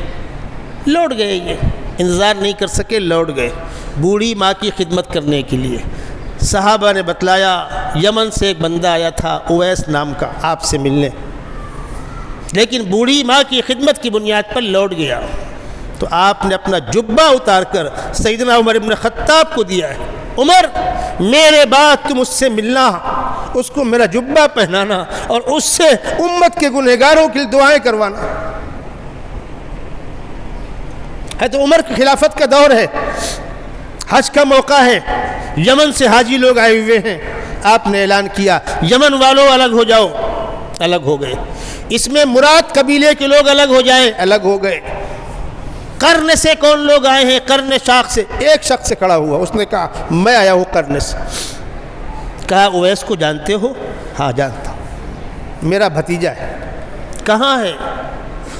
لوٹ گئے، یہ انتظار نہیں کر سکے، لوٹ گئے بوڑھی ماں کی خدمت کرنے کے لیے۔ صحابہ نے بتلایا یمن سے ایک بندہ آیا تھا اویس نام کا آپ سے ملنے، لیکن بوڑھی ماں کی خدمت کی بنیاد پر لوٹ گیا، تو آپ نے اپنا جبہ اتار کر سیدنا عمر ابن خطاب کو دیا ہے، عمر میرے بعد تم اس سے ملنا، اس کو میرا جبہ پہنانا اور اس سے امت کے گنہگاروں کے لیے دعائیں کروانا ہے۔ تو عمر کی خلافت کا دور ہے، حج کا موقع ہے، یمن سے حاجی لوگ آئے ہوئے ہیں، آپ نے اعلان کیا یمن والوں الگ ہو جاؤ، الگ ہو گئے۔ اس میں مراد قبیلے کے لوگ الگ ہو جائیں، الگ ہو گئے۔ قرن سے کون لوگ آئے ہیں؟ قرن شاخ سے ایک شخص سے کھڑا ہوا، اس نے کہا میں آیا ہوں قرن سے۔ کہا اویس کو جانتے ہو؟ ہاں جانتا ہوں، میرا بھتیجا ہے۔ کہاں ہے؟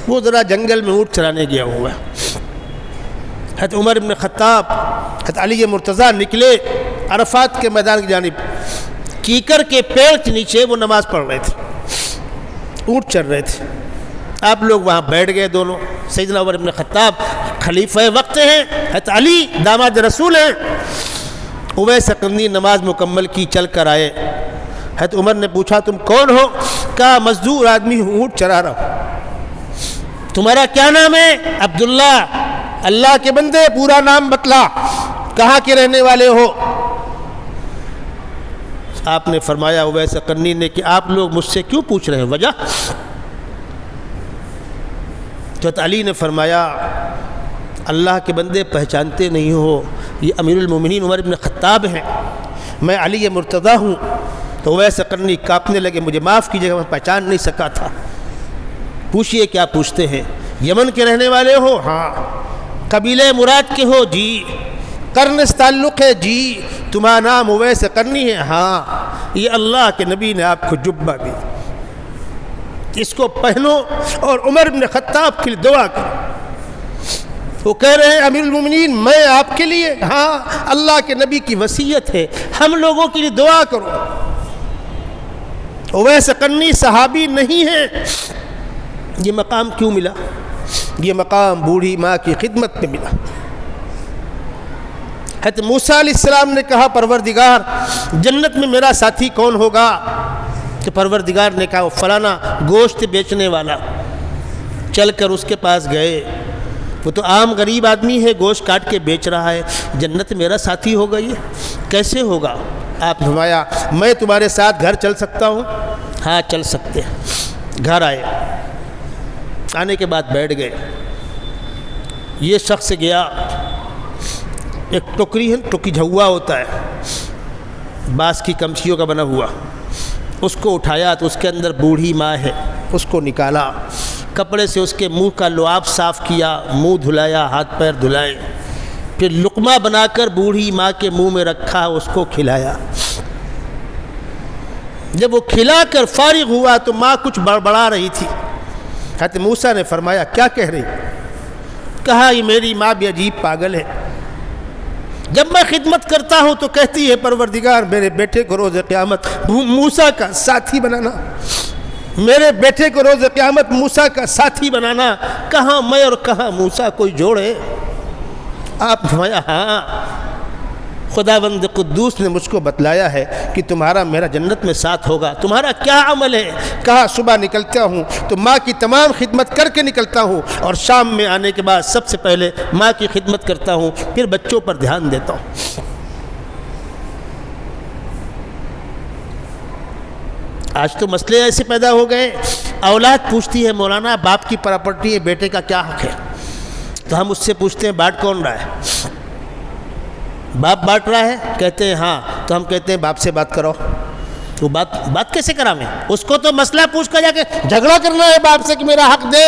وہ ذرا جنگل میں اونٹ چرانے گیا ہوا ہے۔ حضرت عمر بن خطاب، حضرت علی مرتضیٰ نکلے عرفات کے میدان کی جانب، کیکر کے پیڑ کے نیچے وہ نماز پڑھ رہے تھے، اونٹ چر رہے تھے۔ آپ لوگ وہاں بیٹھ گئے دونوں، سیدنا عمر بن خطاب خلیفہ وقت ہیں، حضرت علی داماد رسول ہیں۔ اویس قرنی نماز مکمل کی، چل کر آئے۔ حضرت عمر نے پوچھا تم کون ہو؟ کہا مزدور آدمی ہوں، اونٹ چرا رہا ہوں۔ تمہارا کیا نام ہے؟ عبداللہ۔ اللہ کے بندے پورا نام بتلا، کہاں کے رہنے والے ہو؟ آپ نے فرمایا اویس قرنی نے کہ آپ لوگ مجھ سے کیوں پوچھ رہے ہیں، وجہ؟ تو علی نے فرمایا اللہ کے بندے پہچانتے نہیں ہو، یہ امیر المومنین عمر بن خطاب ہیں، میں علی مرتضیٰ ہوں۔ تو اویس قرنی کانپنے لگے، مجھے معاف کیجیے گا میں پہچان نہیں سکا تھا۔ پوچھئے کیا پوچھتے ہیں؟ یمن کے رہنے والے ہو؟ ہاں۔ قبیلہ مراد کے ہو؟ جی۔ قرن سے تعلق ہے؟ جی۔ تمہارا نام اویس قرنی ہے؟ ہاں۔ یہ اللہ کے نبی نے آپ کو جبہ دی، اس کو پہنو اور عمر بن خطاب کے لیے دعا کرو۔ وہ کہہ رہے ہیں امیر المومنین میں آپ کے لیے؟ ہاں، اللہ کے نبی کی وصیت ہے، ہم لوگوں کے لیے دعا کرو۔ اویس قرنی صحابی نہیں ہے، یہ مقام کیوں ملا؟ یہ مقام بوڑھی ماں کی خدمت میں ملا۔ حضرت موسیٰ علیہ السلام نے کہا پروردگار جنت میں میرا ساتھی کون ہوگا؟ تو پروردگار نے کہا وہ فلانا گوشت بیچنے والا۔ چل کر اس کے پاس گئے، وہ تو عام غریب آدمی ہے، گوشت کاٹ کے بیچ رہا ہے، جنت میرا ساتھی ہوگا یہ کیسے ہوگا؟ آپ نے فرمایا میں تمہارے ساتھ گھر چل سکتا ہوں؟ ہاں چل سکتے ہیں۔ گھر آئے، آنے کے بعد بیٹھ گئے۔ یہ شخص گیا، ایک ٹوکری ہے، ٹوکی جھوا ہوتا ہے بانس کی کمچیوں کا بنا ہوا، اس کو اٹھایا تو اس کے اندر بوڑھی ماں ہے، اس کو نکالا، کپڑے سے اس کے منہ کا لعاب صاف کیا، منہ دھلایا، ہاتھ پیر دھلائے، پھر لقمہ بنا کر بوڑھی ماں کے منہ میں رکھا، اس کو کھلایا۔ جب وہ کھلا کر فارغ ہوا تو ماں کچھ بڑبڑا رہی تھی۔ حضرت موسیٰ نے فرمایا کیا کہہ رہی؟ کہا یہ میری ماں بھی عجیب پاگل ہے، جب میں خدمت کرتا ہوں تو کہتی ہے پروردگار میرے بیٹے کو روز قیامت موسیٰ کا ساتھی بنانا، میرے بیٹے کو روز قیامت موسیٰ کا ساتھی بنانا۔ کہاں میں اور کہاں موسیٰ، کوئی جوڑ ہے؟ آپ فرمایا ہاں خداوند قدوس نے مجھ کو بتلایا ہے کہ تمہارا میرا جنت میں ساتھ ہوگا۔ تمہارا کیا عمل ہے؟ کہا صبح نکلتا ہوں تو ماں کی تمام خدمت کر کے نکلتا ہوں، اور شام میں آنے کے بعد سب سے پہلے ماں کی خدمت کرتا ہوں، پھر بچوں پر دھیان دیتا ہوں۔ آج تو مسئلے ایسے پیدا ہو گئے، اولاد پوچھتی ہے مولانا باپ کی پراپرٹی ہے، بیٹے کا کیا حق ہے؟ تو ہم اس سے پوچھتے ہیں بانٹ کون رہا ہے؟ باپ بانٹ رہا ہے؟ کہتے ہیں ہاں، تو ہم کہتے ہیں باپ سے بات کرو۔ تو بات کیسے کراویں؟ اس کو تو مسئلہ پوچھ کر جا کے جھگڑا کرنا ہے باپ سے کہ میرا حق دے۔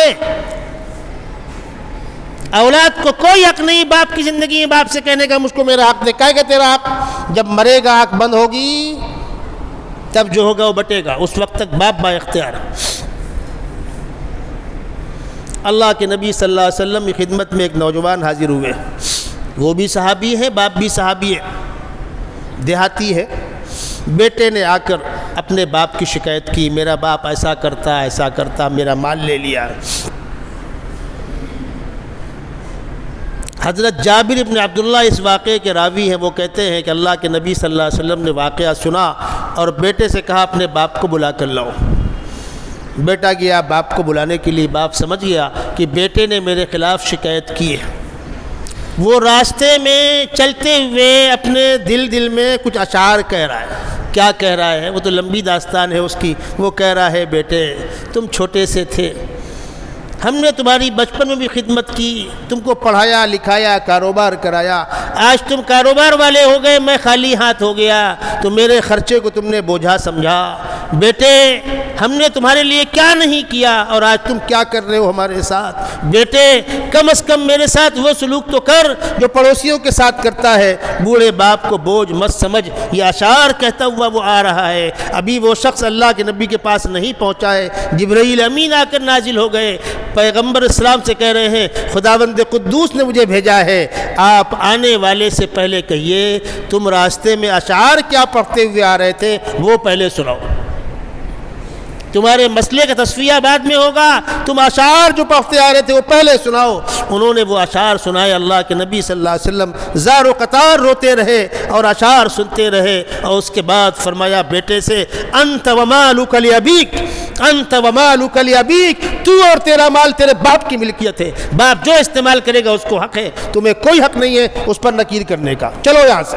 اولاد کو کوئی حق نہیں باپ کی زندگی میں باپ سے کہنے کا مجھ کو میرا حق دے۔ کہے گا تیرا حق؟ جب مرے گا آنکھ بند ہوگی تب جو ہوگا وہ بٹے گا، اس وقت تک باپ با اختیار۔ اللہ کے نبی صلی اللہ علیہ وسلم کی خدمت میں ایک نوجوان حاضر ہوئے، وہ بھی صحابی ہے، باپ بھی صحابی ہے، دیہاتی ہے۔ بیٹے نے آ کر اپنے باپ کی شکایت کی، میرا باپ ایسا کرتا، میرا مال لے لیا۔ حضرت جابر بن عبداللہ اس واقعے کے راوی ہیں، وہ کہتے ہیں کہ اللہ کے نبی صلی اللہ علیہ وسلم نے واقعہ سنا اور بیٹے سے کہا اپنے باپ کو بلا کر لاؤ۔ بیٹا گیا باپ کو بلانے کے لیے، باپ سمجھ گیا کہ بیٹے نے میرے خلاف شکایت کی ہے۔ وہ راستے میں چلتے ہوئے اپنے دل میں کچھ اشعار کہہ رہا ہے۔ کیا کہہ رہا ہے؟ وہ تو لمبی داستان ہے اس کی۔ وہ کہہ رہا ہے بیٹے تم چھوٹے سے تھے، ہم نے تمہاری بچپن میں بھی خدمت کی، تم کو پڑھایا لکھایا، کاروبار کرایا، آج تم کاروبار والے ہو گئے، میں خالی ہاتھ ہو گیا، تو میرے خرچے کو تم نے بوجھا سمجھا۔ بیٹے ہم نے تمہارے لیے کیا نہیں کیا اور آج تم کیا کر رہے ہو ہمارے ساتھ؟ بیٹے کم از کم میرے ساتھ وہ سلوک تو کر جو پڑوسیوں کے ساتھ کرتا ہے، بوڑھے باپ کو بوجھ مت سمجھ۔ یہ اشعار کہتا ہوا وہ آ رہا ہے، ابھی وہ شخص اللہ کے نبی کے پاس نہیں پہنچا ہے، جبرائیل امین آ کر نازل ہو گئے، پیغمبر اسلام سے کہہ رہے ہیں خداوند قدوس نے مجھے بھیجا ہے، آپ آنے والے سے پہلے کہیے تم راستے میں اشعار کیا پڑھتے ہوئے آ رہے تھے وہ پہلے سناؤ، تمہارے مسئلے کا تصفیہ بعد میں ہوگا، تم اشعار جو پڑھتے آ رہے تھے وہ پہلے سناؤ۔ انہوں نے وہ اشعار سنائے، اللہ کے نبی صلی اللہ علیہ وسلم زار و قطار روتے رہے اور اشعار سنتے رہے، اور اس کے بعد فرمایا بیٹے سے انت ومالک لابیک، انت ومالک لابیک، تو اور تیرا مال تیرے باپ کی ملکیت ہے، باپ جو استعمال کرے گا اس کو حق ہے، تمہیں کوئی حق نہیں ہے اس پر نکیر کرنے کا، چلو یہاں سے۔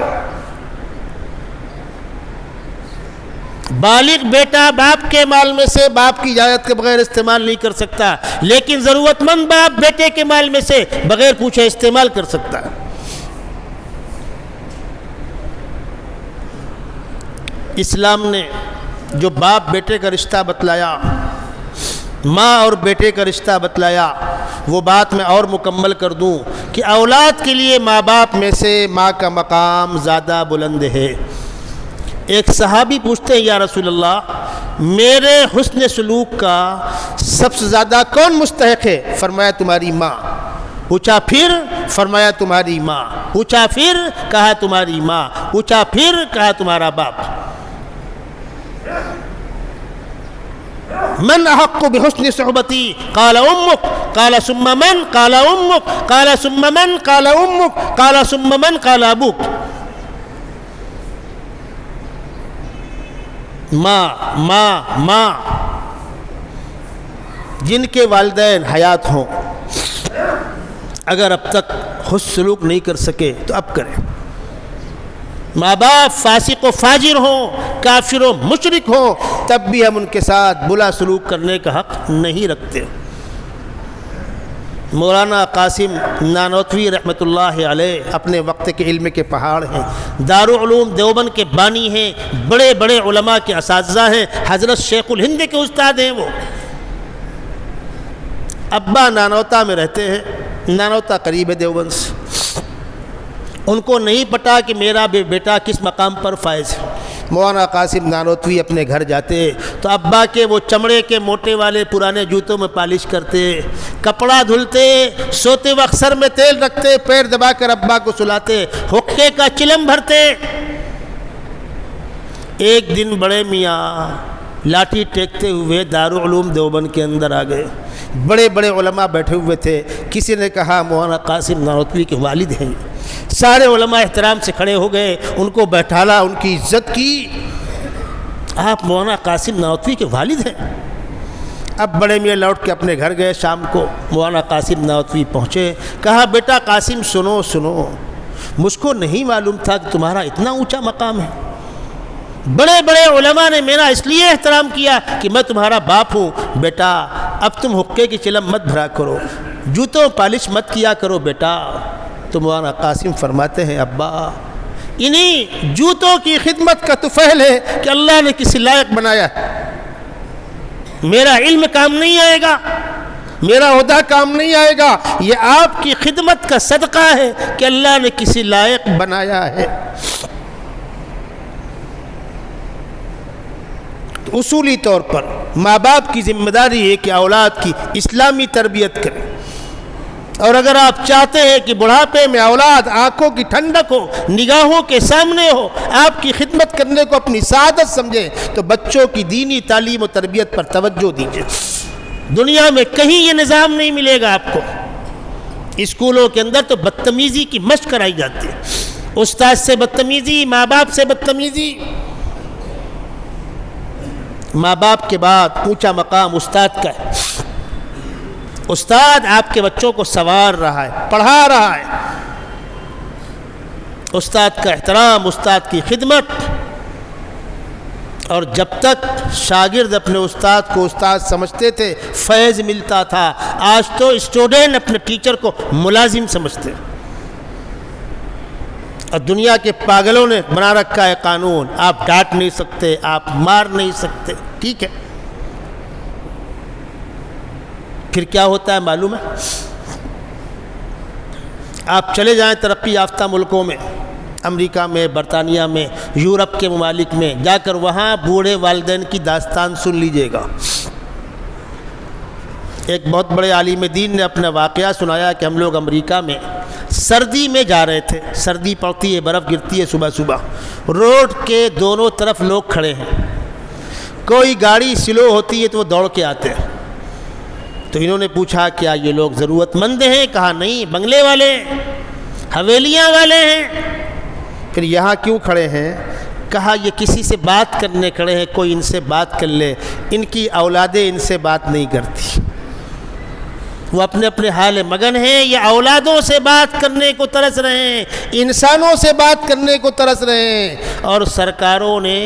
بالغ بیٹا باپ کے مال میں سے باپ کی اجازت کے بغیر استعمال نہیں کر سکتا، لیکن ضرورت مند باپ بیٹے کے مال میں سے بغیر پوچھے استعمال کر سکتا ہے۔ اسلام نے جو باپ بیٹے کا رشتہ بتلایا، ماں اور بیٹے کا رشتہ بتلایا، وہ بات میں اور مکمل کر دوں کہ اولاد کے لیے ماں باپ میں سے ماں کا مقام زیادہ بلند ہے۔ ایک صحابی پوچھتے ہیں یا رسول اللہ میرے حسن سلوک کا سب سے زیادہ کون مستحق ہے؟ فرمایا تمہاری ماں۔ پوچھا پھر؟ فرمایا تمہاری ماں۔ پوچھا پھر؟ کہا تمہاری ماں۔ پوچھا پھر؟ کہا تمہارا باپ۔ من احق بحسن صحبتی قال امک قال ثم من قال امک قال ثم من قال امک قال ثم من قال ابوک. ماں جن کے والدین حیات ہوں، اگر اب تک حسن سلوک نہیں کر سکے تو اب کریں. ماں باپ فاسق و فاجر ہوں، کافر و مشرک ہوں، تب بھی ہم ان کے ساتھ بلا سلوک کرنے کا حق نہیں رکھتے. مولانا قاسم نانوتوی رحمۃ اللہ علیہ اپنے وقت کے علم کے پہاڑ ہیں، دارالعلوم دیوبند کے بانی ہیں، بڑے بڑے علماء کے اساتذہ ہیں، حضرت شیخ الہند کے استاد ہیں. وہ ابا نانوتا میں رہتے ہیں، نانوتا قریب ہے دیوبند سے. ان کو نہیں پتا کہ میرا بیٹا کس مقام پر فائز ہے. مولانا قاسم نانوتوی اپنے گھر جاتے تو ابا کے وہ چمڑے کے موٹے والے پرانے جوتوں میں پالش کرتے، کپڑا دھلتے، سوتے وقت سر میں تیل رکھتے، پیر دبا کر ابا کو سلاتے، حقے کا چلم بھرتے. ایک دن بڑے میاں لاٹھی ٹیکتے ہوئے دارالعلوم دیوبند کے اندر آ گئے. بڑے بڑے علماء بیٹھے ہوئے تھے. کسی نے کہا مولانا قاسم نانوتوی کے والد ہیں. سارے علماء احترام سے کھڑے ہو گئے، ان کو بیٹھالا، ان کی عزت کی. آپ مولانا قاسم نانوتوی کے والد ہیں؟ اب بڑے میاں لوٹ کے اپنے گھر گئے. شام کو مولانا قاسم نانوتوی پہنچے. کہا بیٹا قاسم سنو، مجھ کو نہیں معلوم تھا کہ تمہارا اتنا اونچا مقام ہے. بڑے بڑے علماء نے میرا اس لیے احترام کیا کہ میں تمہارا باپ ہوں. بیٹا اب تم حقے کی چلم مت بھرا کرو، جوتوں پالش مت کیا کرو بیٹا. تو مولانا قاسم فرماتے ہیں ابا انہی جوتوں کی خدمت کا تو فعل ہے کہ اللہ نے کسی لائق بنایا ہے. میرا علم کام نہیں آئے گا، میرا عہدہ کام نہیں آئے گا، یہ آپ کی خدمت کا صدقہ ہے کہ اللہ نے کسی لائق بنایا ہے. اصولی طور پر ماں باپ کی ذمہ داری ہے کہ اولاد کی اسلامی تربیت کریں. اور اگر آپ چاہتے ہیں کہ بڑھاپے میں اولاد آنکھوں کی ٹھنڈک ہو، نگاہوں کے سامنے ہو، آپ کی خدمت کرنے کو اپنی سعادت سمجھیں، تو بچوں کی دینی تعلیم و تربیت پر توجہ دیجیے. دنیا میں کہیں یہ نظام نہیں ملے گا آپ کو. اسکولوں کے اندر تو بدتمیزی کی مشق کرائی جاتی ہے، استاد سے بدتمیزی، ماں باپ سے بدتمیزی. ماں باپ کے بعد اونچا مقام استاد کا ہے. استاد آپ کے بچوں کو سنوار رہا ہے، پڑھا رہا ہے. استاد کا احترام، استاد کی خدمت. اور جب تک شاگرد اپنے استاد کو استاد سمجھتے تھے فیض ملتا تھا. آج تو اسٹوڈنٹ اپنے ٹیچر کو ملازم سمجھتے. اور دنیا کے پاگلوں نے بنا رکھا ہے قانون، آپ ڈانٹ نہیں سکتے، آپ مار نہیں سکتے. ٹھیک ہے، پھر کیا ہوتا ہے معلوم ہے؟ آپ چلے جائیں ترقی یافتہ ملکوں میں، امریکہ میں، برطانیہ میں، یورپ کے ممالک میں جا کر وہاں بوڑھے والدین کی داستان سن لیجئے گا. ایک بہت بڑے عالم دین نے اپنا واقعہ سنایا کہ ہم لوگ امریکہ میں سردی میں جا رہے تھے. سردی پڑتی ہے، برف گرتی ہے صبح صبح. روڈ کے دونوں طرف لوگ کھڑے ہیں. کوئی گاڑی سلو ہوتی ہے تو وہ دوڑ کے آتے ہیں. تو انہوں نے پوچھا کیا یہ لوگ ضرورت مند ہیں؟ کہا نہیں، بنگلے والے، حویلیاں والے ہیں. پھر یہاں کیوں کھڑے ہیں؟ کہا یہ کسی سے بات کرنے کھڑے ہیں، کوئی ان سے بات کر لے. ان کی اولادیں ان سے بات نہیں کرتی، وہ اپنے اپنے حال مگن ہیں. یہ اولادوں سے بات کرنے کو ترس رہے ہیں، انسانوں سے بات کرنے کو ترس رہے ہیں. اور سرکاروں نے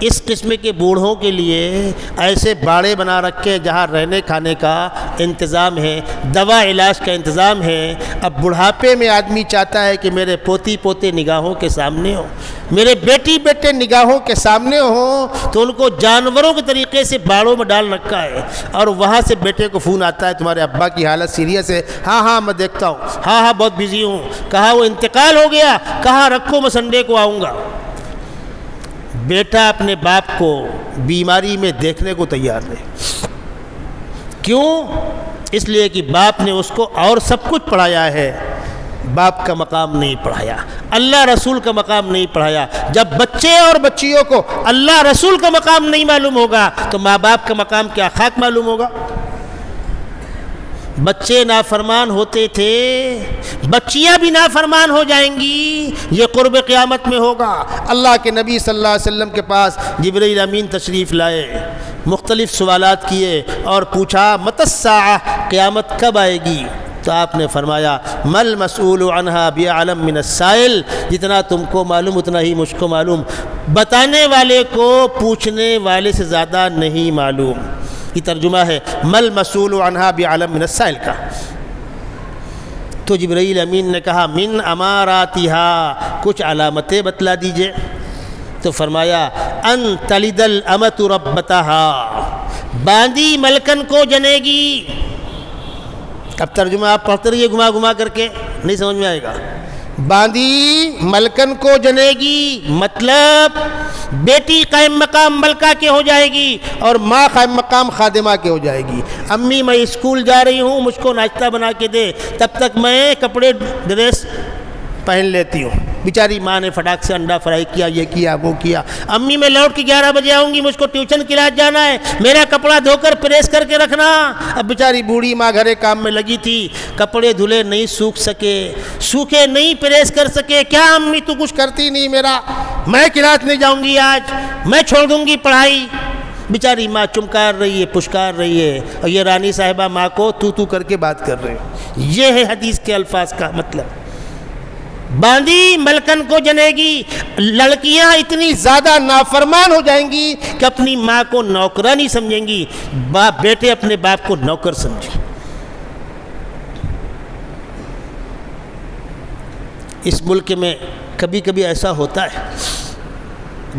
اس قسم کے بوڑھوں کے لیے ایسے باڑے بنا رکھے جہاں رہنے کھانے کا انتظام ہے، دوا علاج کا انتظام ہے. اب بڑھاپے میں آدمی چاہتا ہے کہ میرے پوتی پوتے نگاہوں کے سامنے ہوں، میرے بیٹی بیٹے نگاہوں کے سامنے ہوں. تو ان کو جانوروں کے طریقے سے باڑوں میں ڈال رکھا ہے. اور وہاں سے بیٹے کو فون آتا ہے تمہارے ابا کی حالت سیریس ہے. ہاں میں دیکھتا ہوں، ہاں بہت بزی ہوں. کہا وہ انتقال ہو گیا؟ کہا رکھو میں سنڈے کو آؤں گا. بیٹا اپنے باپ کو بیماری میں دیکھنے کو تیار نہیں. کیوں؟ اس لیے کہ باپ نے اس کو اور سب کچھ پڑھایا ہے، باپ کا مقام نہیں پڑھایا. اللہ رسول کا مقام نہیں پڑھایا۔ جب بچے اور بچیوں کو اللہ رسول کا مقام نہیں معلوم ہوگا تو ماں باپ کا مقام کیا خاک معلوم ہوگا؟ بچے نافرمان ہوتے تھے، بچیاں بھی نافرمان ہو جائیں گی، یہ قرب قیامت میں ہوگا۔ اللہ کے نبی صلی اللہ علیہ وسلم کے پاس جبرائیل امین تشریف لائے، مختلف سوالات کیے اور پوچھا متی الساعہ، قیامت کب آئے گی؟ تو آپ نے فرمایا مل مسئول عنہا بعلم من السائل، جتنا تم کو معلوم اتنا ہی مجھ کو معلوم، بتانے والے کو پوچھنے والے سے زیادہ نہیں معلوم۔ یہ ترجمہ ہے مل مسئول عنہا بعلم من السائل کا۔ تو جبرائیل امین نے کہا من اماراتها، کچھ علامتیں بتلا دیجئے۔ تو فرمایا ان تلد الامۃ ربتها، باندی ملکن کو جنے گی۔ اب ترجمہ آپ پڑھتے رہیے گھما گھما کر کے، نہیں سمجھ میں آئے گا۔ باندی ملکن کو جنے گی مطلب بیٹی قائم مقام ملکہ کے ہو جائے گی اور ماں قائم مقام خادمہ کے ہو جائے گی۔ امی میں اسکول جا رہی ہوں، مجھ کو ناشتہ بنا کے دے، تب تک میں کپڑے ڈریس پہن لیتی ہوں۔ بیچاری ماں نے فٹاک سے انڈا فرائی کیا، یہ کیا وہ کیا۔ امی میں لوٹ کے 11 بجے آؤں گی، مجھ کو ٹیوشن کلاس جانا ہے، میرا کپڑا دھو کر پریس کر کے رکھنا۔ اب بیچاری بوڑھی ماں گھرے کام میں لگی تھی، کپڑے دھلے نہیں، سوکھ سکے، سوکھے نہیں پریس کر سکے۔ کیا امی تو کچھ کرتی نہیں میرا، میں کلاس نہیں جاؤں گی آج، میں چھوڑ دوں گی پڑھائی۔ بیچاری ماں چمکار رہی ہے، پشکار رہی ہے، اور یہ رانی صاحبہ ماں کو تو کر کے بات کر رہے ہیں۔ یہ ہے حدیث کے الفاظ کا مطلب۔ باندی ملکن کو جنے گی، لڑکیاں اتنی زیادہ نافرمان ہو جائیں گی کہ اپنی ماں کو نوکرانی سمجھیں گی، بیٹے اپنے باپ کو نوکر سمجھیں۔ اس ملک میں کبھی کبھی ایسا ہوتا ہے،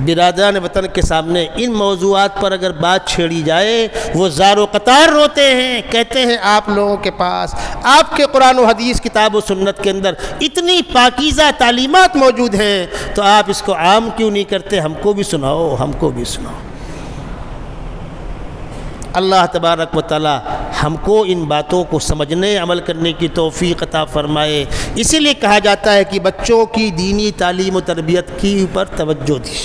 برادران وطن کے سامنے ان موضوعات پر اگر بات چھیڑی جائے وہ زار و قطار روتے ہیں، کہتے ہیں آپ لوگوں کے پاس آپ کے قرآن و حدیث کتاب و سنت کے اندر اتنی پاکیزہ تعلیمات موجود ہیں تو آپ اس کو عام کیوں نہیں کرتے؟ ہم کو بھی سناؤ، ہم کو بھی سناؤ۔ اللہ تبارک و تعالی ہم کو ان باتوں کو سمجھنے عمل کرنے کی توفیق عطا فرمائے۔ اسی لیے کہا جاتا ہے کہ بچوں کی دینی تعلیم و تربیت کی اوپر توجہ دی۔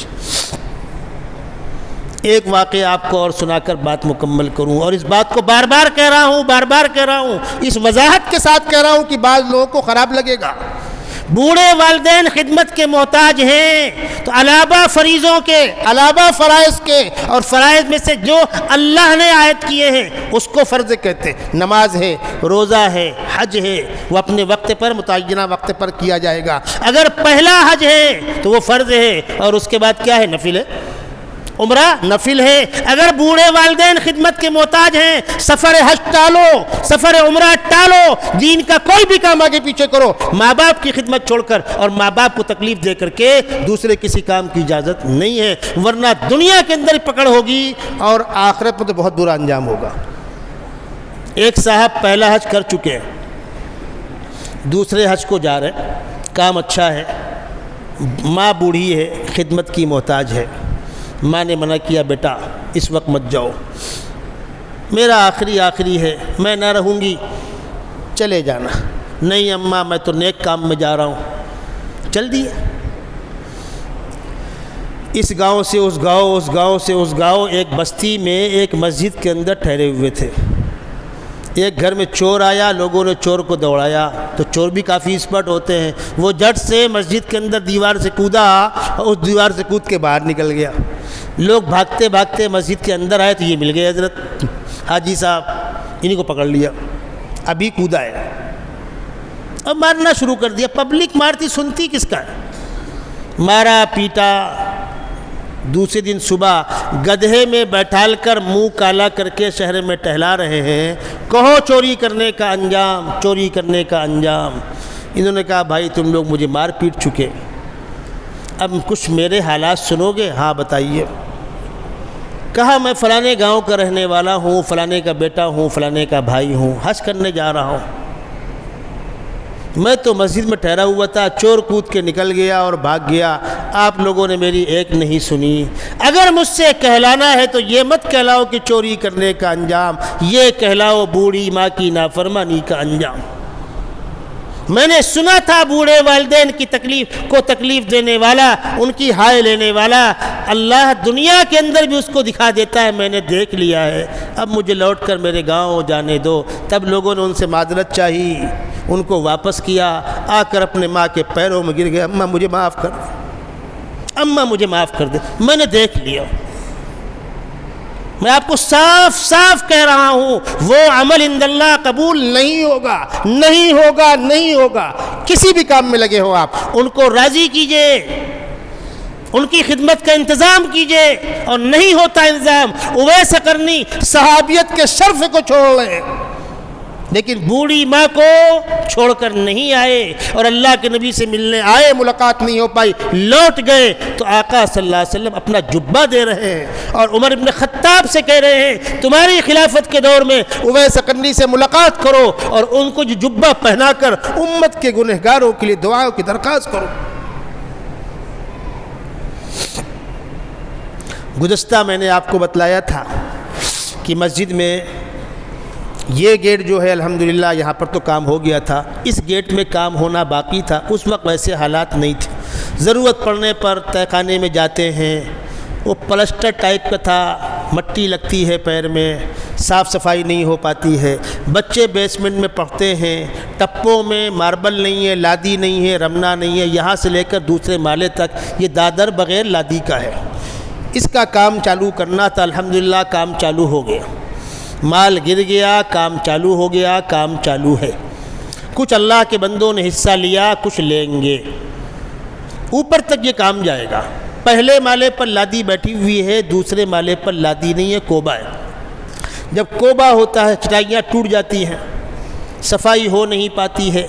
ایک واقعہ آپ کو اور سنا کر بات مکمل کروں، اور اس بات کو بار بار کہہ رہا ہوں، اس وضاحت کے ساتھ کہہ رہا ہوں کہ بعض لوگوں کو خراب لگے گا۔ بوڑھے والدین خدمت کے محتاج ہیں تو علاوہ فریضوں کے، علاوہ فرائض کے، اور فرائض میں سے جو اللہ نے عائد کیے ہیں اس کو فرض کہتے ہیں۔ نماز ہے، روزہ ہے، حج ہے، وہ اپنے وقت پر متعینہ وقت پر کیا جائے گا۔ اگر پہلا حج ہے تو وہ فرض ہے، اور اس کے بعد کیا ہے؟ نفل ہے، عمرہ نفل ہے۔ اگر بوڑھے والدین خدمت کے محتاج ہیں، سفر حج ٹالو، سفر عمرہ ٹالو، دین کا کوئی بھی کام آگے پیچھے کرو، ماں باپ کی خدمت چھوڑ کر اور ماں باپ کو تکلیف دے کر کے دوسرے کسی کام کی اجازت نہیں ہے، ورنہ دنیا کے اندر پکڑ ہوگی اور آخرت میں تو بہت برا انجام ہوگا۔ ایک صاحب پہلا حج کر چکے ہیں، دوسرے حج کو جا رہے ہیں، کام اچھا ہے، ماں بوڑھی ہے، خدمت کی محتاج ہے۔ ماں نے منع کیا بیٹا اس وقت مت جاؤ، میرا آخری ہے، میں نہ رہوں گی، چلے جانا۔ نہیں اماں میں تو نیک کام میں جا رہا ہوں۔ چل دیے، اس گاؤں سے اس گاؤں، اس گاؤں سے اس گاؤں، ایک بستی میں ایک مسجد کے اندر ٹھہرے ہوئے تھے۔ ایک گھر میں چور آیا، لوگوں نے چور کو دوڑایا، تو چور بھی کافی ایکسپرٹ ہوتے ہیں، وہ جھٹ سے مسجد کے اندر دیوار سے کودا اور اس دیوار سے کود کے باہر نکل گیا۔ لوگ بھاگتے بھاگتے مسجد کے اندر آئے تو یہ مل گئے حضرت حاجی صاحب، انہی کو پکڑ لیا، ابھی کودا ہے، اب مارنا شروع کر دیا۔ پبلک مارتی سنتی کس کا ہے؟ مارا پیٹا۔ دوسرے دن صبح گدھے میں بیٹھال کر منہ کالا کر کے شہر میں ٹہلا رہے ہیں، کہو چوری کرنے کا انجام، چوری کرنے کا انجام۔ انہوں نے کہا بھائی تم لوگ مجھے مار پیٹ چکے، اب کچھ میرے حالات سنو گے؟ ہاں بتائیے۔ کہا میں فلانے گاؤں کا رہنے والا ہوں، فلانے کا بیٹا ہوں، فلانے کا بھائی ہوں، حج کرنے جا رہا ہوں۔ میں تو مسجد میں ٹھہرا ہوا تھا، چور کود کے نکل گیا اور بھاگ گیا، آپ لوگوں نے میری ایک نہیں سنی۔ اگر مجھ سے کہلانا ہے تو یہ مت کہلاؤ کہ چوری کرنے کا انجام، یہ کہلاؤ بوڑھی ماں کی نافرمانی کا انجام۔ میں نے سنا تھا بوڑھے والدین کی تکلیف کو تکلیف دینے والا، ان کی ہائے لینے والا اللہ دنیا کے اندر بھی اس کو دکھا دیتا ہے، میں نے دیکھ لیا ہے، اب مجھے لوٹ کر میرے گاؤں جانے دو۔ تب لوگوں نے ان سے معذرت چاہی، ان کو واپس کیا، آ کر اپنے ماں کے پیروں میں گر گئے، اماں مجھے معاف کر دے، اماں مجھے معاف کر دے، میں نے دیکھ لیا۔ میں آپ کو صاف صاف کہہ رہا ہوں، وہ عمل عند اللہ قبول نہیں ہوگا، نہیں ہوگا، نہیں ہوگا۔ کسی بھی کام میں لگے ہو آپ، ان کو راضی کیجئے، ان کی خدمت کا انتظام کیجئے، اور نہیں ہوتا انتظام، اویس قرنی صحابیت کے شرف کو چھوڑ لیں، لیکن بوڑھی ماں کو چھوڑ کر نہیں آئے، اور اللہ کے نبی سے ملنے آئے، ملاقات نہیں ہو پائی، لوٹ گئے تو آقا صلی اللہ علیہ وسلم اپنا جبہ دے رہے ہیں، اور عمر ابن خطاب سے کہہ رہے ہیں تمہاری خلافت کے دور میں اویس قرنی سے ملاقات کرو، اور ان کو جو جبہ پہنا کر امت کے گنہگاروں کے لیے دعاؤں کی درخواست کرو۔ گزشتہ میں نے آپ کو بتلایا تھا کہ مسجد میں یہ گیٹ جو ہے الحمدللہ یہاں پر تو کام ہو گیا تھا، اس گیٹ میں کام ہونا باقی تھا۔ اس وقت ویسے حالات نہیں تھے، ضرورت پڑنے پر تہہ خانے میں جاتے ہیں، وہ پلسٹر ٹائپ کا تھا، مٹی لگتی ہے پیر میں، صاف صفائی نہیں ہو پاتی ہے، بچے بیسمنٹ میں پڑھتے ہیں، ٹپوں میں ماربل نہیں ہے، لادی نہیں ہے، رمنا نہیں ہے، یہاں سے لے کر دوسرے مالے تک یہ دادر بغیر لادی کا ہے۔ اس کا کام چالو کرنا تھا، الحمدللہ کام چالو ہو گیا، مال گر گیا، کام چالو ہو گیا، کام چالو ہے۔ کچھ اللہ کے بندوں نے حصہ لیا، کچھ لیں گے، اوپر تک یہ کام جائے گا۔ پہلے مالے پر لادی بیٹھی ہوئی ہے، دوسرے مالے پر لادی نہیں ہے، کوبا ہے۔ جب کوبا ہوتا ہے چٹائیاں ٹوٹ جاتی ہیں، صفائی ہو نہیں پاتی ہے۔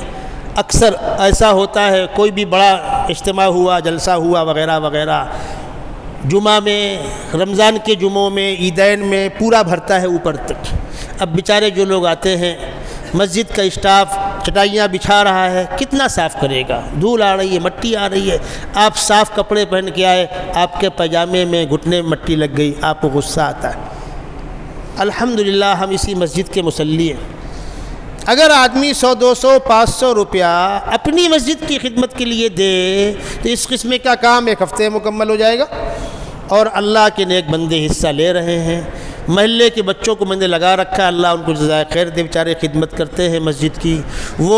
اکثر ایسا ہوتا ہے، کوئی بھی بڑا اجتماع ہوا، جلسہ ہوا وغیرہ وغیرہ، جمعہ میں، رمضان کے جمعوں میں، عیدین میں پورا بھرتا ہے اوپر تک۔ اب بیچارے جو لوگ آتے ہیں، مسجد کا اسٹاف چٹائیاں بچھا رہا ہے، کتنا صاف کرے گا؟ دھول آ رہی ہے، مٹی آ رہی ہے، آپ صاف کپڑے پہن کے آئے، آپ کے پاجامے میں گھٹنے میں مٹی لگ گئی، آپ کو غصہ آتا ہے۔ الحمدللہ ہم اسی مسجد کے مصلی ہیں۔ اگر آدمی 100 200 500 روپیہ اپنی مسجد کی خدمت کے لیے دے تو اس قسم کا کام ایک ہفتے میں مکمل ہو جائے گا، اور اللہ کے نیک بندے حصہ لے رہے ہیں۔ محلے کے بچوں کو میں نے لگا رکھا ہے، اللہ ان کو جزائے خیر دے، بیچارے خدمت کرتے ہیں مسجد کی۔ وہ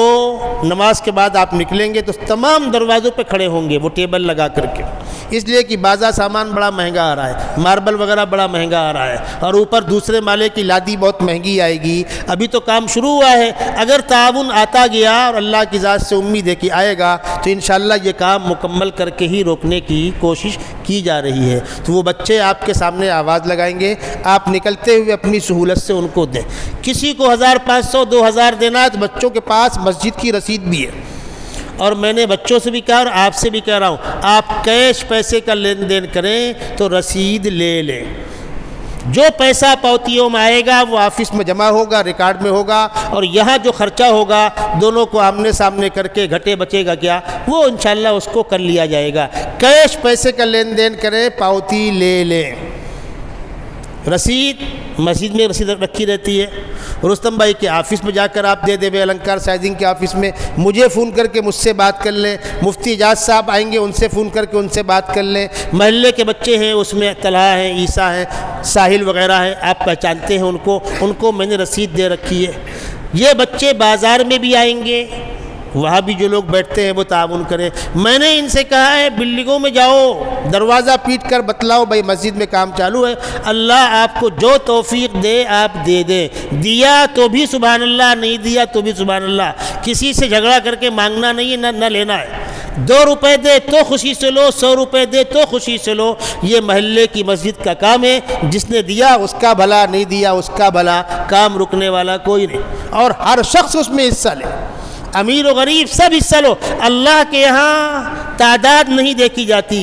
نماز کے بعد آپ نکلیں گے تو تمام دروازوں پہ کھڑے ہوں گے وہ ٹیبل لگا کر کے، اس لیے کہ بازار سامان بڑا مہنگا آ رہا ہے، ماربل وغیرہ بڑا مہنگا آ رہا ہے، اور اوپر دوسرے مالے کی لادی بہت مہنگی آئے گی۔ ابھی تو کام شروع ہوا ہے، اگر تعاون آتا گیا اور اللہ کی ذات سے امید ہے کہ آئے گا تو انشاءاللہ یہ کام مکمل کر کے ہی روکنے کی کوشش کی جا رہی ہے۔ تو وہ بچے آپ کے سامنے آواز لگائیں گے، آپ نکلتے ہوئے اپنی سہولت سے ان کو دیں۔ کسی کو 1500 2000 دینا ہے تو بچوں کے پاس مسجد کی رسید بھی ہے، اور میں نے بچوں سے بھی کہا اور آپ سے بھی کہہ رہا ہوں، آپ کیش پیسے کا لین دین کریں تو رسید لے لیں۔ جو پیسہ پاوتیوں میں آئے گا وہ آفس میں جمع ہوگا، ریکارڈ میں ہوگا، اور یہاں جو خرچہ ہوگا دونوں کو آمنے سامنے کر کے گھٹے بچے گا کیا، وہ انشاءاللہ اس کو کر لیا جائے گا۔ کیش پیسے کا لین دین کریں، پاوتی لے لیں۔ رسید مسجد میں رسید رکھی رہتی ہے، رستم بھائی کے آفس میں جا کر آپ دے دیں، النکار سائزنگ کے آفس میں، مجھے فون کر کے مجھ سے بات کر لیں، مفتی اجاز صاحب آئیں گے ان سے فون کر کے ان سے بات کر لیں، محلے کے بچے ہیں اس میں طلحہ ہیں، عیسیٰ ہیں، ساحل وغیرہ ہیں، آپ پہچانتے ہیں ان کو میں نے رسید دے رکھی ہے۔ یہ بچے بازار میں بھی آئیں گے، وہاں بھی جو لوگ بیٹھتے ہیں وہ تعاون کریں۔ میں نے ان سے کہا ہے بلڈنگوں میں جاؤ، دروازہ پیٹ کر بتلاؤ بھائی مسجد میں کام چالو ہے، اللہ آپ کو جو توفیق دے آپ دے دیں، دیا تو بھی سبحان اللہ، نہیں دیا تو بھی سبحان اللہ۔ کسی سے جھگڑا کر کے مانگنا نہیں ہے، نہ لینا ہے۔ 2 روپے دے تو خوشی سے لو، 100 روپے دے تو خوشی سے لو، یہ محلے کی مسجد کا کام ہے، جس نے دیا اس کا بھلا، نہیں دیا اس کا بھلا، کام رکنے والا کوئی نہیں، اور ہر شخص اس میں حصہ لے، امیر و غریب سب حصہ لو۔ اللہ کے یہاں تعداد نہیں دیکھی جاتی،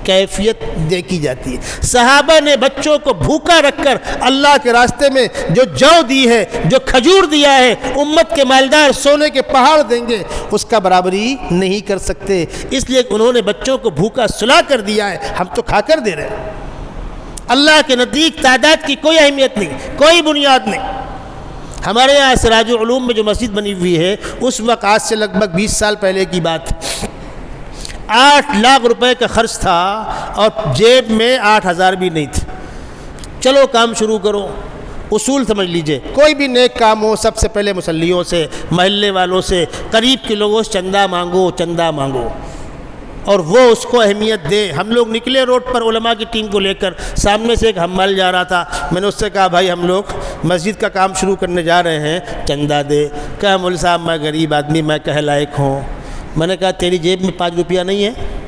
کیفیت دیکھی جاتی ہے۔ صحابہ نے بچوں کو بھوکا رکھ کر اللہ کے راستے میں جو جو دی ہے، جو کھجور دیا ہے، امت کے مالدار سونے کے پہاڑ دیں گے، اس کا برابری نہیں کر سکتے، اس لیے انہوں نے بچوں کو بھوکا سلا کر دیا ہے، ہم تو کھا کر دے رہے ہیں۔ اللہ کے نزدیک تعداد کی کوئی اہمیت نہیں، کوئی بنیاد نہیں۔ ہمارے یہاں سراج العلوم میں جو مسجد بنی ہوئی ہے اس وقت آج سے لگ بھگ 20 سال پہلے کی بات، 8 لاکھ روپے کا خرچ تھا اور جیب میں 8,000 بھی نہیں تھے۔ چلو کام شروع کرو۔ اصول سمجھ لیجئے، کوئی بھی نیک کام ہو سب سے پہلے مصلیوں سے، محلے والوں سے، قریب کے لوگوں سے چندہ مانگو اور وہ اس کو اہمیت دے۔ ہم لوگ نکلے روڈ پر علماء کی ٹیم کو لے کر، سامنے سے ایک حمال جا رہا تھا، میں نے اس سے کہا بھائی ہم لوگ مسجد کا کام شروع کرنے جا رہے ہیں، چندہ دے۔ کہا مول صاحب میں غریب آدمی، میں کہہ لائق ہوں۔ میں نے کہا تیری جیب میں 5 روپیہ نہیں ہے؟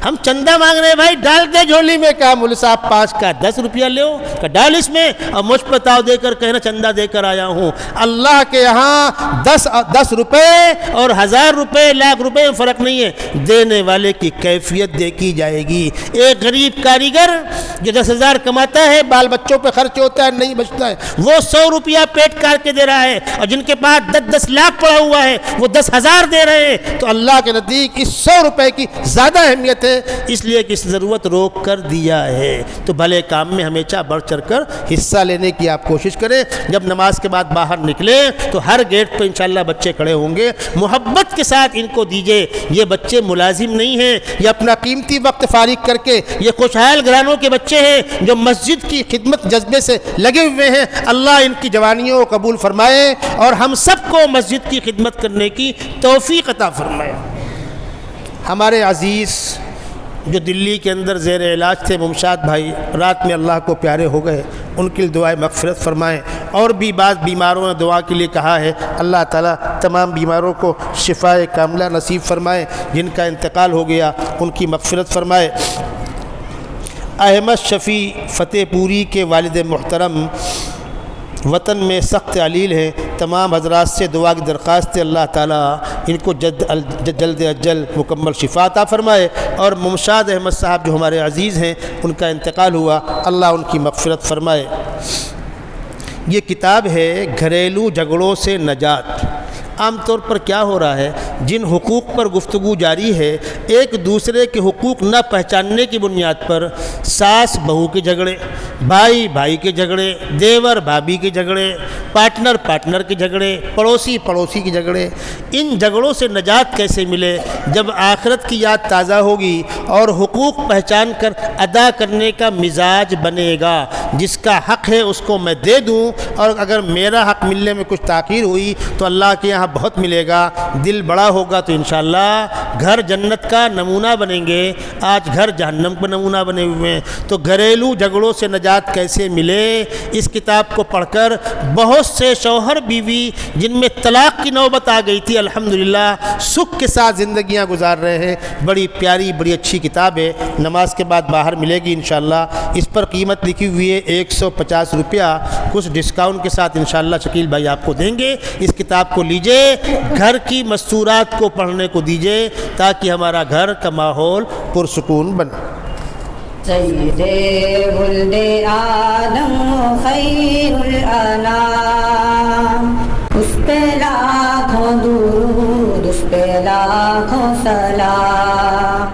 ہم چندہ مانگ رہے ہیں بھائی، ڈال دے جھولی میں۔ کہا مول صاحب 5 کا 10 روپیہ لے ہو، کہ ڈال اس میں اور مجھ پر تاؤ دے کر کہنا چندہ دے کر آیا ہوں۔ اللہ کے یہاں 10 روپے اور 1000 روپے، لاکھ روپے میں فرق نہیں ہے، دینے والے کی کیفیت دیکھی جائے گی۔ ایک غریب کاریگر جو 10,000 کماتا ہے، بال بچوں پہ خرچ ہوتا ہے، نہیں بچتا ہے، وہ 100 روپیہ پیٹ کاٹ کے دے رہا ہے، اور جن کے پاس 10 لاکھ پڑا ہوا ہے وہ 10,000 دے رہے ہیں، تو اللہ کے نزدیک اس 100 روپے کی زیادہ اہمیت ہے، اس لیے کہ اس ضرورت روک کر دیا ہے۔ تو بھلے کام میں ہمیشہ بڑھ چڑھ کر حصہ لینے کی آپ کوشش کریں۔ جب نماز کے بعد باہر نکلیں تو ہر گیٹ پہ انشاءاللہ بچے کھڑے ہوں گے، محبت کے ساتھ ان کو دیجئے۔ یہ بچے ملازم نہیں ہیں، یہ اپنا قیمتی وقت فارغ کر کے، یہ خوشحال گھرانوں کے بچے ہیں جو مسجد کی خدمت جذبے سے لگے ہوئے ہیں۔ اللہ ان کی جوانیوں کو قبول فرمائے اور ہم سب کو مسجد کی خدمت کرنے کی توفیق عطا فرمائے۔ ہمارے عزیز جو دلی کے اندر زیر علاج تھے، ممشاد بھائی، رات میں اللہ کو پیارے ہو گئے، ان کے لیے دعائے مغفرت فرمائیں۔ اور بھی بعض بیماروں نے دعا کے لیے کہا ہے، اللہ تعالیٰ تمام بیماروں کو شفاء کاملہ نصیب فرمائے۔ جن کا انتقال ہو گیا ان کی مغفرت فرمائے۔ احمد شفیع فتح پوری کے والد محترم وطن میں سخت علیل ہیں، تمام حضرات سے دعا کی درخواست ہے، اللہ تعالیٰ ان کو جلد مکمل شفا عطا فرمائے۔ اور ممشاد احمد صاحب جو ہمارے عزیز ہیں، ان کا انتقال ہوا، اللہ ان کی مغفرت فرمائے۔ یہ کتاب ہے گھریلو جھگڑوں سے نجات۔ عام طور پر کیا ہو رہا ہے، جن حقوق پر گفتگو جاری ہے، ایک دوسرے کے حقوق نہ پہچاننے کی بنیاد پر ساس بہو کے جھگڑے، بھائی بھائی کے جھگڑے، دیور بھابھی کے جھگڑے، پارٹنر کے جھگڑے، پڑوسی کے جھگڑے۔ ان جھگڑوں سے نجات کیسے ملے؟ جب آخرت کی یاد تازہ ہوگی اور حقوق پہچان کر ادا کرنے کا مزاج بنے گا، جس کا حق ہے اس کو میں دے دوں، اور اگر میرا حق ملنے میں کچھ تاخیر ہوئی تو اللہ کے یہاں بہت ملے گا، دل بڑا ہوگا تو انشاءاللہ گھر جنت کا نمونہ بنیں گے۔ آج گھر جہنم کا نمونہ بنے ہوئے ہیں۔ تو گھریلو جھگڑوں سے نجات کیسے ملے، اس کتاب کو پڑھ کر بہت سے شوہر بیوی جن میں طلاق کی نوبت آ گئی تھی، الحمدللہ سکھ کے ساتھ زندگیاں گزار رہے ہیں۔ بڑی پیاری، بڑی اچھی کتاب ہے، نماز کے بعد باہر ملے گی انشاءاللہ۔ اس پر قیمت لکھی ہوئی ہے 150 روپیہ، کچھ ڈسکاؤنٹ کے ساتھ انشاءاللہ شکیل بھائی آپ کو دیں گے۔ اس کتاب کو لیجئے، گھر کی مستورات کو پڑھنے کو دیجئے تاکہ ہمارا گھر کا ماحول پرسکون بنے۔ سید ولد آدم خیر الانام، اس پہ لاکھوں درود، اس پہ لاکھوں سلام۔